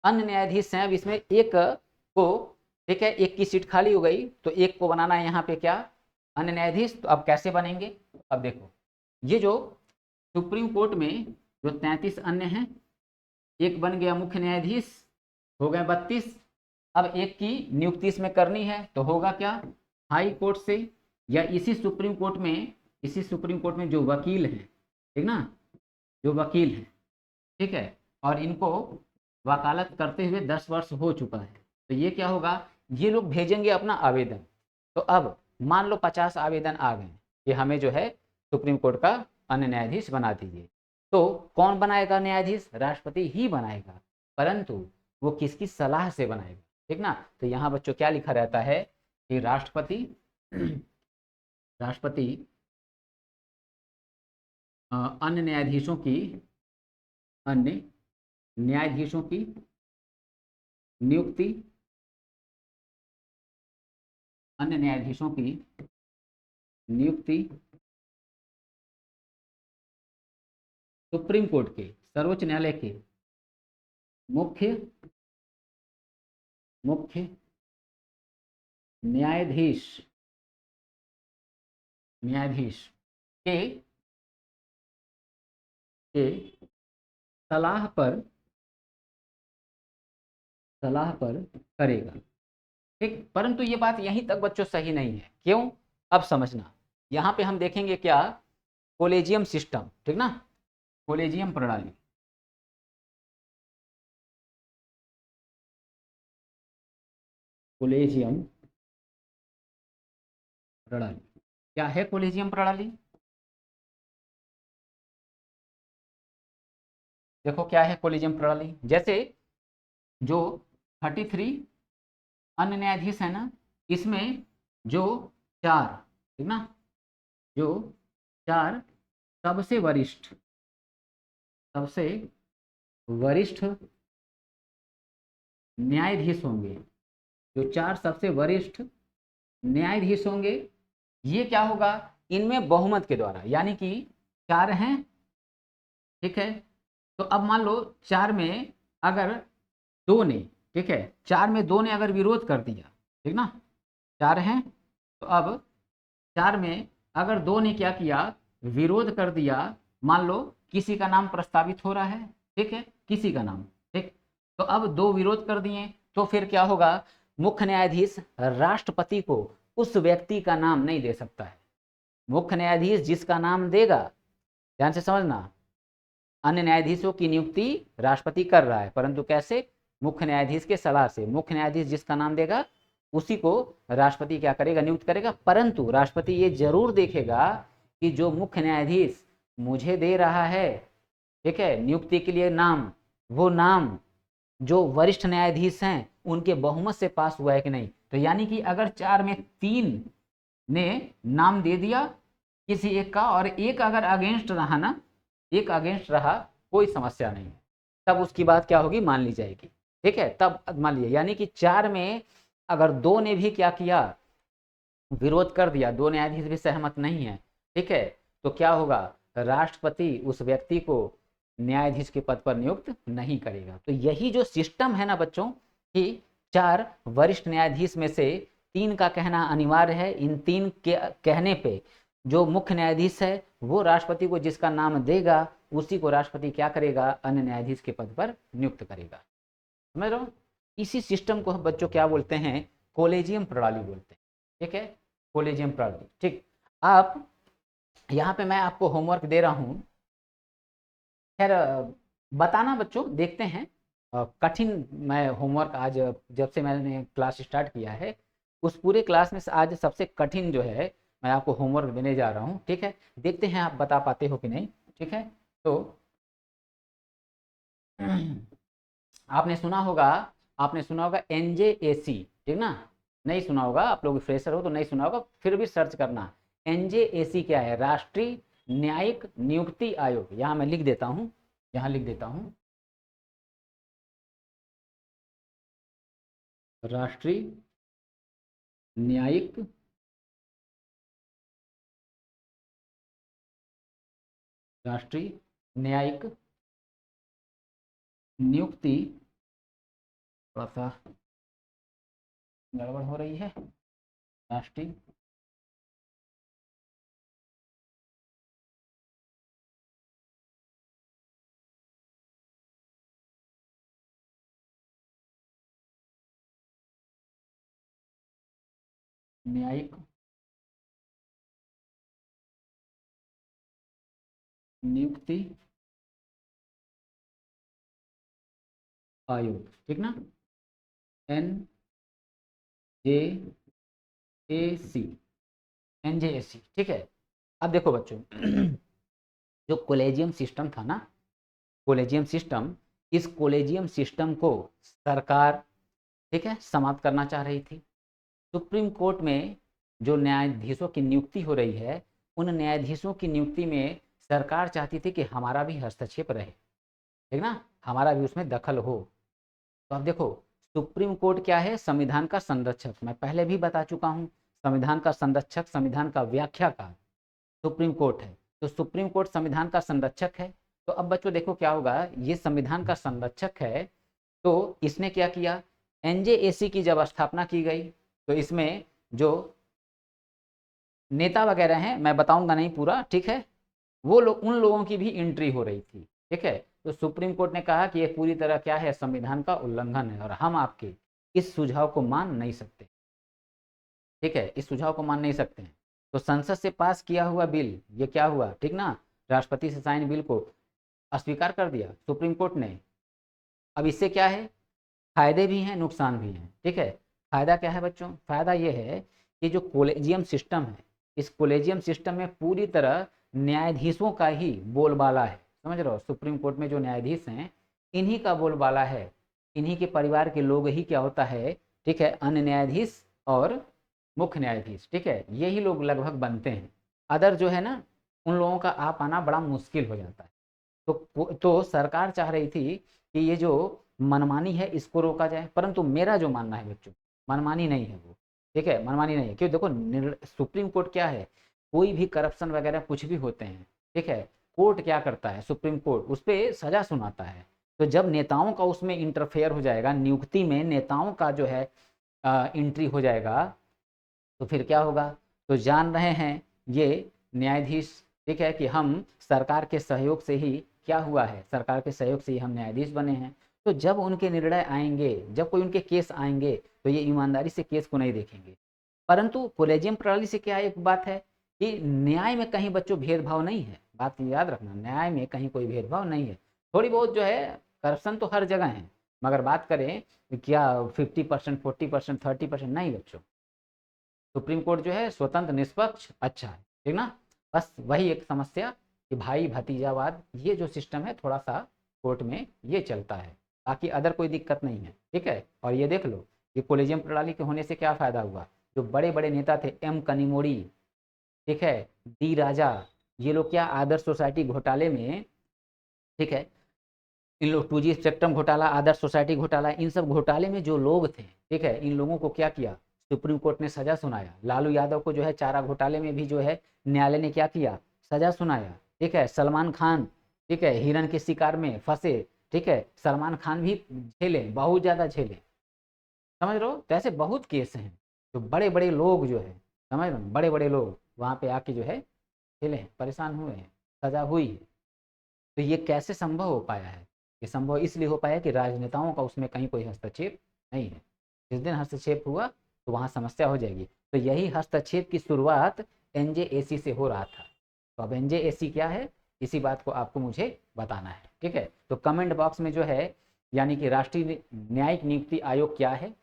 अन्य न्यायाधीश हैं, अब इसमें एक को, ठीक है, एक की सीट खाली हो गई तो एक को बनाना है यहाँ पे क्या, अन्य न्यायाधीश। तो अब कैसे बनेंगे, अब देखो, ये जो सुप्रीम कोर्ट में जो 33 अन्य हैं, एक बन गया मुख्य न्यायाधीश, हो गए 32। अब एक की नियुक्ति इसमें करनी है तो होगा क्या, हाई कोर्ट से या इसी सुप्रीम कोर्ट में, इसी सुप्रीम कोर्ट में जो वकील हैं, ठीक ना, जो वकील हैं, ठीक है, और इनको वकालत करते हुए 10 वर्ष हो चुका है, तो ये क्या होगा, ये लोग भेजेंगे अपना आवेदन। तो अब मान लो 50 आवेदन आ गए कि हमें जो है सुप्रीम कोर्ट का अन्य न्यायाधीश बना दीजिए, तो कौन बनाएगा न्यायाधीश, राष्ट्रपति ही बनाएगा, परंतु वो किसकी सलाह से बनाएगा, ठीक ना। तो यहाँ बच्चों क्या लिखा रहता है कि राष्ट्रपति, राष्ट्रपति अन्य न्यायाधीशों की, अन्य न्यायाधीशों की नियुक्ति, अन्य न्यायाधीशों की नियुक्ति सुप्रीम कोर्ट के, सर्वोच्च न्यायालय के मुख्य, मुख्य न्यायाधीश, न्यायाधीश के, के सलाह पर, सलाह पर करेगा। ठीक, परंतु ये बात यहीं तक बच्चों सही नहीं है। क्यों? अब समझना, यहाँ पे हम देखेंगे क्या, कोलेजियम सिस्टम, ठीक ना, कोलेजियम प्रणाली। कोलेजियम प्रणाली क्या है? कोलेजियम प्रणाली देखो क्या है कोलेजियम प्रणाली। जैसे जो 33 अन्य न्यायाधीश है ना, इसमें जो 4, ठीक ना, जो 4 सबसे वरिष्ठ, सबसे वरिष्ठ न्यायाधीश होंगे, जो 4 सबसे वरिष्ठ न्यायाधीश होंगे, ये क्या होगा, इनमें बहुमत के द्वारा, यानी कि 4 हैं, ठीक है, तो अब मान लो 4 में अगर 2 ने, ठीक है, 4 में 2 ने अगर विरोध कर दिया, ठीक ना, 4 हैं, तो अब 4 में अगर 2 ने क्या किया, विरोध कर दिया, मान लो किसी का नाम प्रस्तावित हो रहा है, ठीक है, किसी का नाम, ठीक, तो अब 2 विरोध कर दिए, तो फिर क्या होगा, मुख्य न्यायाधीश राष्ट्रपति को उस व्यक्ति का नाम नहीं दे सकता है। मुख्य न्यायाधीश जिसका नाम देगा, ध्यान से समझना, अन्य न्यायाधीशों की नियुक्ति राष्ट्रपति कर रहा है, परंतु कैसे, मुख्य न्यायाधीश के सलाह से। मुख्य न्यायाधीश जिसका नाम देगा उसी को राष्ट्रपति क्या करेगा, नियुक्त करेगा, परंतु राष्ट्रपति ये जरूर देखेगा कि जो मुख्य न्यायाधीश मुझे दे रहा है, ठीक है, नियुक्ति के लिए नाम, वो नाम जो वरिष्ठ न्यायाधीश हैं उनके बहुमत से पास हुआ है कि नहीं। तो यानी कि अगर 4 में 3 ने नाम दे दिया किसी एक का, और एक अगर अगेंस्ट रहा ना, एक अगेंस्ट रहा, कोई समस्या नहीं, तब उसकी बात क्या होगी, मान ली जाएगी, ठीक है, तब मान लिया, यानी कि 4 में अगर 2 ने भी क्या किया, विरोध कर दिया, 2 न्यायाधीश भी सहमत नहीं है, ठीक है, तो क्या होगा, राष्ट्रपति उस व्यक्ति को न्यायाधीश के पद पर नियुक्त नहीं करेगा। तो यही जो सिस्टम है ना बच्चों, कि 4 वरिष्ठ न्यायाधीश में से 3 का कहना अनिवार्य है, इन 3 के कहने पे जो मुख्य न्यायाधीश है वो राष्ट्रपति को जिसका नाम देगा उसी को राष्ट्रपति क्या करेगा, अन्य न्यायाधीश के पद पर नियुक्त करेगा। समझ रहे हो? इसी सिस्टम को हम बच्चों क्या बोलते हैं, कोलेजियम प्रणाली बोलते हैं, ठीक है, कोलेजियम प्रणाली। ठीक, आप यहाँ पे मैं आपको होमवर्क दे रहा हूँ, खैर बताना बच्चों, देखते हैं, कठिन मैं होमवर्क आज जब से मैंने क्लास स्टार्ट किया है उस पूरे क्लास में से आज सबसे कठिन जो है मैं आपको होमवर्क देने जा रहा हूँ, ठीक है, देखते हैं आप बता पाते हो कि नहीं, ठीक है। तो आपने सुना होगा NJAC, ठीक ना, नहीं सुना होगा, आप लोग फ्रेशर हो तो नहीं सुना होगा, फिर भी सर्च करना। NJAC क्या है, राष्ट्रीय न्यायिक नियुक्ति आयोग, यहाँ मैं लिख देता हूँ, यहाँ लिख देता हूँ, राष्ट्रीय न्यायिक राष्ट्रीय न्यायिक नियुक्ति, थोड़ा सा गड़बड़ हो रही है, राष्ट्रीय न्यायिक नियुक्ति आयोग, ठीक ना, NJAC, ठीक है। अब देखो बच्चों जो कोलेजियम सिस्टम था ना, कोलेजियम सिस्टम, इस कोलेजियम सिस्टम को सरकार, ठीक है, समाप्त करना चाह रही थी। सुप्रीम कोर्ट में जो न्यायाधीशों की नियुक्ति हो रही है, उन न्यायाधीशों की नियुक्ति में सरकार चाहती थी कि हमारा भी हस्तक्षेप रहे, ठीक ना, हमारा भी उसमें दखल हो। तो अब देखो सुप्रीम कोर्ट क्या है, संविधान का संरक्षक, मैं पहले भी बता चुका हूँ, संविधान का संरक्षक, संविधान का व्याख्याकार सुप्रीम कोर्ट है। तो सुप्रीम कोर्ट संविधान का संरक्षक है, तो अब बच्चों देखो क्या होगा, ये संविधान का संरक्षक है, तो इसने क्या किया, NJAC की जब स्थापना की गई तो इसमें जो नेता वगैरह हैं, मैं बताऊंगा नहीं पूरा, ठीक है, वो लोग, उन लोगों की भी एंट्री हो रही थी, ठीक है। तो सुप्रीम कोर्ट ने कहा कि ये पूरी तरह क्या है, संविधान का उल्लंघन है और हम आपके इस सुझाव को मान नहीं सकते। ठीक है, इस सुझाव को मान नहीं सकते हैं। तो संसद से पास किया हुआ बिल ये क्या हुआ, ठीक ना, राष्ट्रपति से साइन बिल को अस्वीकार कर दिया सुप्रीम कोर्ट ने। अब इससे क्या है, फायदे भी हैं नुकसान भी हैं, ठीक है। फायदा क्या है बच्चों, फायदा ये है कि जो कोलेजियम सिस्टम है, इस कोलेजियम सिस्टम में पूरी तरह न्यायाधीशों का ही बोलबाला है, समझ रहे हो, सुप्रीम कोर्ट में जो न्यायाधीश हैं इन्हीं का बोलबाला है, इन्हीं के परिवार के लोग ही क्या होता है, ठीक है, अन्य न्यायाधीश और मुख्य न्यायाधीश, ठीक है, यही लोग लगभग बनते हैं। अदर जो है ना, उन लोगों का आ पाना बड़ा मुश्किल हो जाता है। तो सरकार चाह रही थी कि ये जो मनमानी है इसको रोका जाए, परंतु मेरा जो मानना है बच्चों, मनमानी नहीं है वो, ठीक है, मनमानी नहीं है। क्यों, देखो सुप्रीम कोर्ट क्या है, कोई भी करप्शन वगैरह कुछ भी होते हैं, ठीक है, कोर्ट क्या करता है, सुप्रीम कोर्ट उस पर सजा सुनाता है। तो जब नेताओं का उसमें इंटरफेयर हो जाएगा, नियुक्ति में नेताओं का जो है एंट्री हो जाएगा, तो फिर क्या होगा, तो जान रहे हैं ये न्यायाधीश, ठीक है, कि हम सरकार के सहयोग से ही क्या हुआ है, सरकार के सहयोग से ही हम न्यायाधीश बने हैं। तो जब उनके निर्णय आएंगे, जब कोई उनके केस आएंगे, तो ये ईमानदारी से केस को नहीं देखेंगे। परंतु कोलेजियम प्रणाली से क्या एक बात है कि न्याय में कहीं बच्चों भेदभाव नहीं है, बात याद रखना, न्याय में कहीं कोई भेदभाव नहीं है। थोड़ी बहुत जो है करप्शन तो हर जगह है, मगर बात करें क्या 50%, 40%, 30% नहीं बच्चों, सुप्रीम कोर्ट जो है स्वतंत्र निष्पक्ष अच्छा है, ठीक ना। बस वही एक समस्या कि भाई भतीजावाद ये जो सिस्टम है थोड़ा सा कोर्ट में ये चलता है, बाकी अदर कोई दिक्कत नहीं है, ठीक है। और ये देख लो, ये कोलेजियम प्रणाली के होने से क्या फायदा हुआ, जो बड़े बड़े नेता थे एम कनिमोड़ी, ठीक है, डी राजा, ये लोग क्या आदर्श सोसाइटी घोटाले में, ठीक है, इन लोग 2G स्पेक्ट्रम घोटाला, आदर्श सोसाइटी घोटाला, इन सब घोटाले में जो लोग थे, ठीक है, इन लोगों को क्या किया, सुप्रीम कोर्ट ने सजा सुनाया। लालू यादव को जो है चारा घोटाले में भी जो है न्यायालय ने क्या किया, सजा सुनाया, ठीक है। सलमान खान, ठीक है, हिरन के शिकार में फंसे, ठीक है, सलमान खान भी झेले, बहुत ज्यादा झेले, समझ रहे हो। तो ऐसे बहुत केस हैं, जो बड़े बड़े लोग जो है, समझ रहे हो, बड़े बड़े लोग वहां पे आके जो है झेले हैं, परेशान हुए हैं, सजा हुई है। तो ये कैसे संभव हो पाया है, ये संभव इसलिए हो पाया कि राजनेताओं का उसमें कहीं कोई हस्तक्षेप नहीं है। जिस दिन हस्तक्षेप हुआ तो वहाँ समस्या हो जाएगी। तो यही हस्तक्षेप की शुरुआत एनजेएसी से हो रहा था। तो अब एनजेएसी क्या है, इसी बात को आपको मुझे बताना है, ठीक है। तो कमेंट बॉक्स में जो है, यानी कि राष्ट्रीय न्यायिक नियुक्ति आयोग क्या है,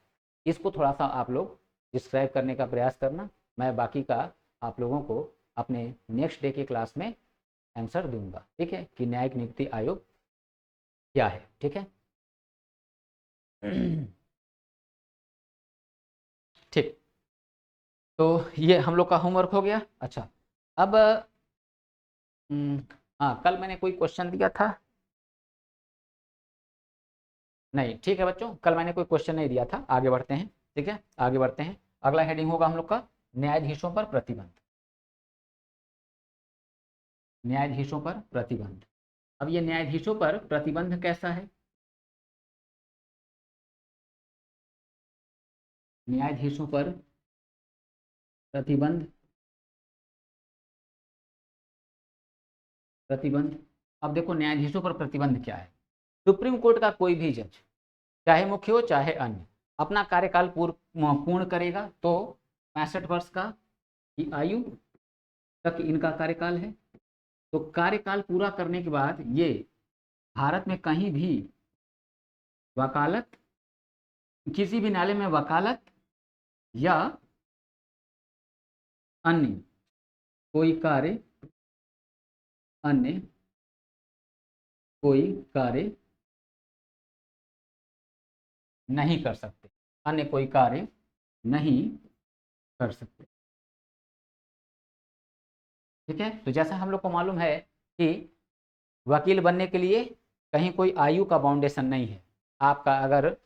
इसको थोड़ा सा आप लोग डिस्क्राइब करने का प्रयास करना। मैं बाकी का आप लोगों को अपने नेक्स्ट डे के क्लास में आंसर दूंगा, ठीक है, कि न्यायिक नियुक्ति आयोग क्या है, ठीक है। ठीक, तो ये हम लोग का होमवर्क हो गया। अच्छा, अब हाँ, कल मैंने कोई क्वेश्चन दिया था, नहीं, ठीक है बच्चों, कल मैंने कोई क्वेश्चन नहीं दिया था। आगे बढ़ते हैं, ठीक है, आगे बढ़ते हैं। अगला हेडिंग होगा हम लोग का न्यायाधीशों पर प्रतिबंध, न्यायाधीशों पर प्रतिबंध। अब ये न्यायाधीशों पर प्रतिबंध कैसा है, न्यायाधीशों पर प्रतिबंध, प्रतिबंध। अब देखो न्यायाधीशों पर प्रतिबंध क्या है। सुप्रीम कोर्ट का कोई भी जज, चाहे मुख्य हो चाहे अन्य, अपना कार्यकाल पूर्ण करेगा तो 65 वर्ष का की आयु तक इनका कार्यकाल है। तो कार्यकाल पूरा करने के बाद ये भारत में कहीं भी वकालत, किसी भी न्यायालय में वकालत या अन्य कोई कार्य, अन्य कोई कार्य नहीं कर सकते, अन्य कोई कार्य नहीं कर सकते, ठीक है। तो जैसा हम लोग को मालूम है कि वकील बनने के लिए कहीं कोई आयु का बाउंडेशन नहीं है। आपका अगर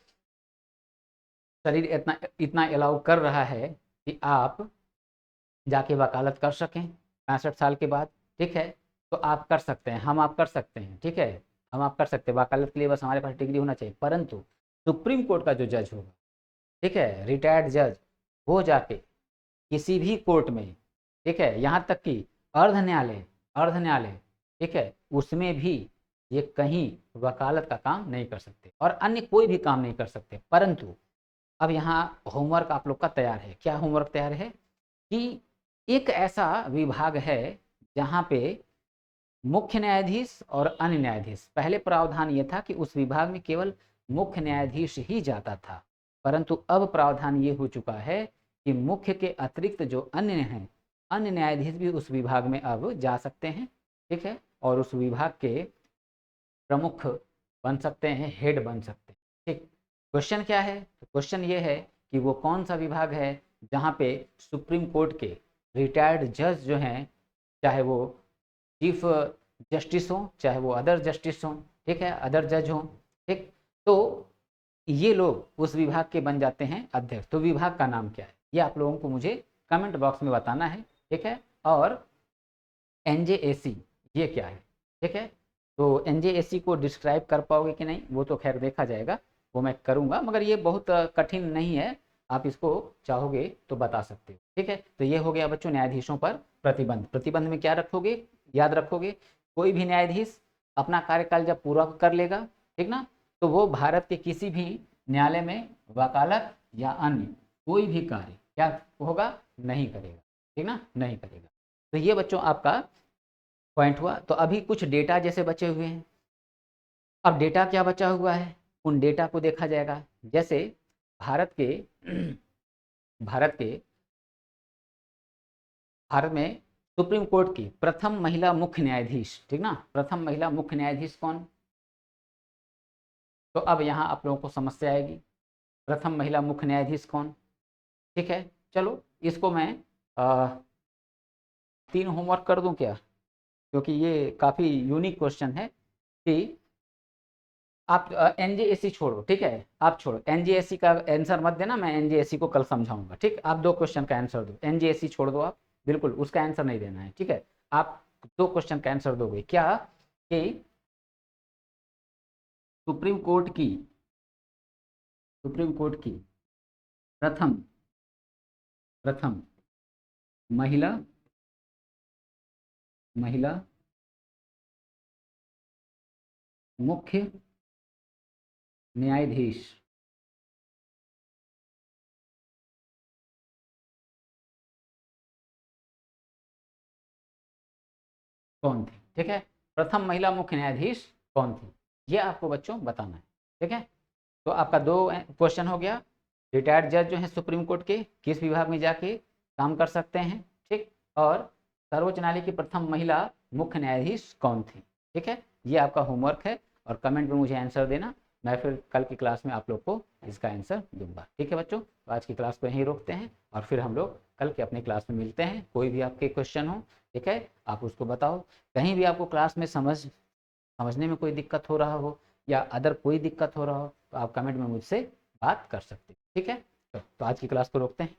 शरीर इतना इतना अलाउ कर रहा है कि आप जाके वकालत कर सकें 65 साल के बाद, ठीक है, तो आप कर सकते हैं, हम आप कर सकते हैं, ठीक है, हम आप कर सकते हैं वकालत के लिए, बस हमारे पास डिग्री होना चाहिए। परंतु सुप्रीम कोर्ट का जो जज होगा, ठीक है, रिटायर्ड जज, वो जाके किसी भी कोर्ट में, ठीक है, यहाँ तक कि अर्ध न्यायालय, अर्ध न्यायालय, ठीक है, उसमें भी ये कहीं वकालत का काम नहीं कर सकते और अन्य कोई भी काम नहीं कर सकते। परंतु अब यहाँ होमवर्क आप लोग का तैयार है। क्या होमवर्क तैयार है कि एक ऐसा विभाग है जहाँ पे मुख्य न्यायाधीश और अन्य न्यायाधीश, पहले प्रावधान ये था कि उस विभाग में केवल मुख्य न्यायाधीश ही जाता था, परंतु अब प्रावधान ये हो चुका है कि मुख्य के अतिरिक्त जो अन्य हैं, अन्य न्यायाधीश भी उस विभाग में अब जा सकते हैं, ठीक है, और उस विभाग के प्रमुख बन सकते हैं, हेड बन सकते हैं, ठीक। क्वेश्चन क्या है? तो क्वेश्चन ये है कि वो कौन सा विभाग है जहाँ पे सुप्रीम कोर्ट के रिटायर्ड जज जो हैं, चाहे वो चीफ जस्टिस हो, चाहे वो अदर जस्टिस हो, ठीक है, अदर जज हो, ठीक, तो ये लोग उस विभाग के बन जाते हैं अध्यक्ष। तो विभाग का नाम क्या है ये आप लोगों को मुझे कमेंट बॉक्स में बताना है, ठीक है। और एनजेएसी ये क्या है, ठीक है, तो एनजेएसी को डिस्क्राइब कर पाओगे कि नहीं वो तो खैर देखा जाएगा, वो मैं करूँगा, मगर ये बहुत कठिन नहीं है, आप इसको चाहोगे तो बता सकते हो, ठीक है। तो ये हो गया बच्चों न्यायाधीशों पर प्रतिबंध। प्रतिबंध में क्या रखोगे, याद रखोगे, कोई भी न्यायाधीश अपना कार्यकाल जब पूरा कर लेगा, ठीक ना, तो वो भारत के किसी भी न्यायालय में वकालत या अन्य कोई भी कार्य क्या होगा, नहीं करेगा, ठीक ना, नहीं करेगा। तो ये बच्चों आपका पॉइंट हुआ। तो अभी कुछ डेटा जैसे बचे हुए हैं, अब डेटा क्या बचा हुआ है उन डेटा को देखा जाएगा। जैसे भारत के भारत के भारत में सुप्रीम कोर्ट की प्रथम महिला मुख्य न्यायाधीश, ठीक ना, प्रथम महिला मुख्य न्यायाधीश कौन? तो अब यहाँ आप लोगों को समस्या आएगी, प्रथम महिला मुख्य न्यायाधीश कौन, ठीक है। चलो इसको मैं 3 होमवर्क कर दूं क्या, क्योंकि ये काफ़ी यूनिक क्वेश्चन है कि आप एनजेएसी छोड़ो, ठीक है, आप छोड़ो एनजेएसी का आंसर मत देना, मैं एनजेएसी को कल समझाऊंगा, ठीक। आप 2 क्वेश्चन का आंसर दो, एनजेएसी छोड़ दो आप, बिल्कुल उसका आंसर नहीं देना है, ठीक है। आप 2 क्वेश्चन का आंसर दोगे क्या कि सुप्रीम कोर्ट की सुप्रीम कोर्ट की प्रथम प्रथम महिला महिला मुख्य न्यायाधीश कौन थी, ठीक है, प्रथम महिला मुख्य न्यायाधीश कौन थी, ये आपको बच्चों बताना है, ठीक है। तो आपका 2 क्वेश्चन हो गया, रिटायर्ड जज जो है सुप्रीम कोर्ट के किस विभाग में जाके काम कर सकते हैं, ठीक, और सर्वोच्च न्यायालय की प्रथम महिला मुख्य न्यायाधीश कौन थी, ठीक है। ये आपका होमवर्क है और कमेंट में मुझे आंसर देना, मैं फिर कल की क्लास में आप लोग को इसका आंसर दूंगा, ठीक है बच्चों। तो आज की क्लास को यहीं रोकते हैं और फिर हम लोग कल के अपनी क्लास में मिलते हैं। कोई भी आपके क्वेश्चन हो, ठीक है, आप उसको बताओ। कहीं भी आपको क्लास में समझने में कोई दिक्कत हो रहा हो या अदर कोई दिक्कत हो रहा हो तो आप कमेंट में मुझसे बात कर सकते हैं, ठीक है। तो आज की क्लास को रोकते हैं।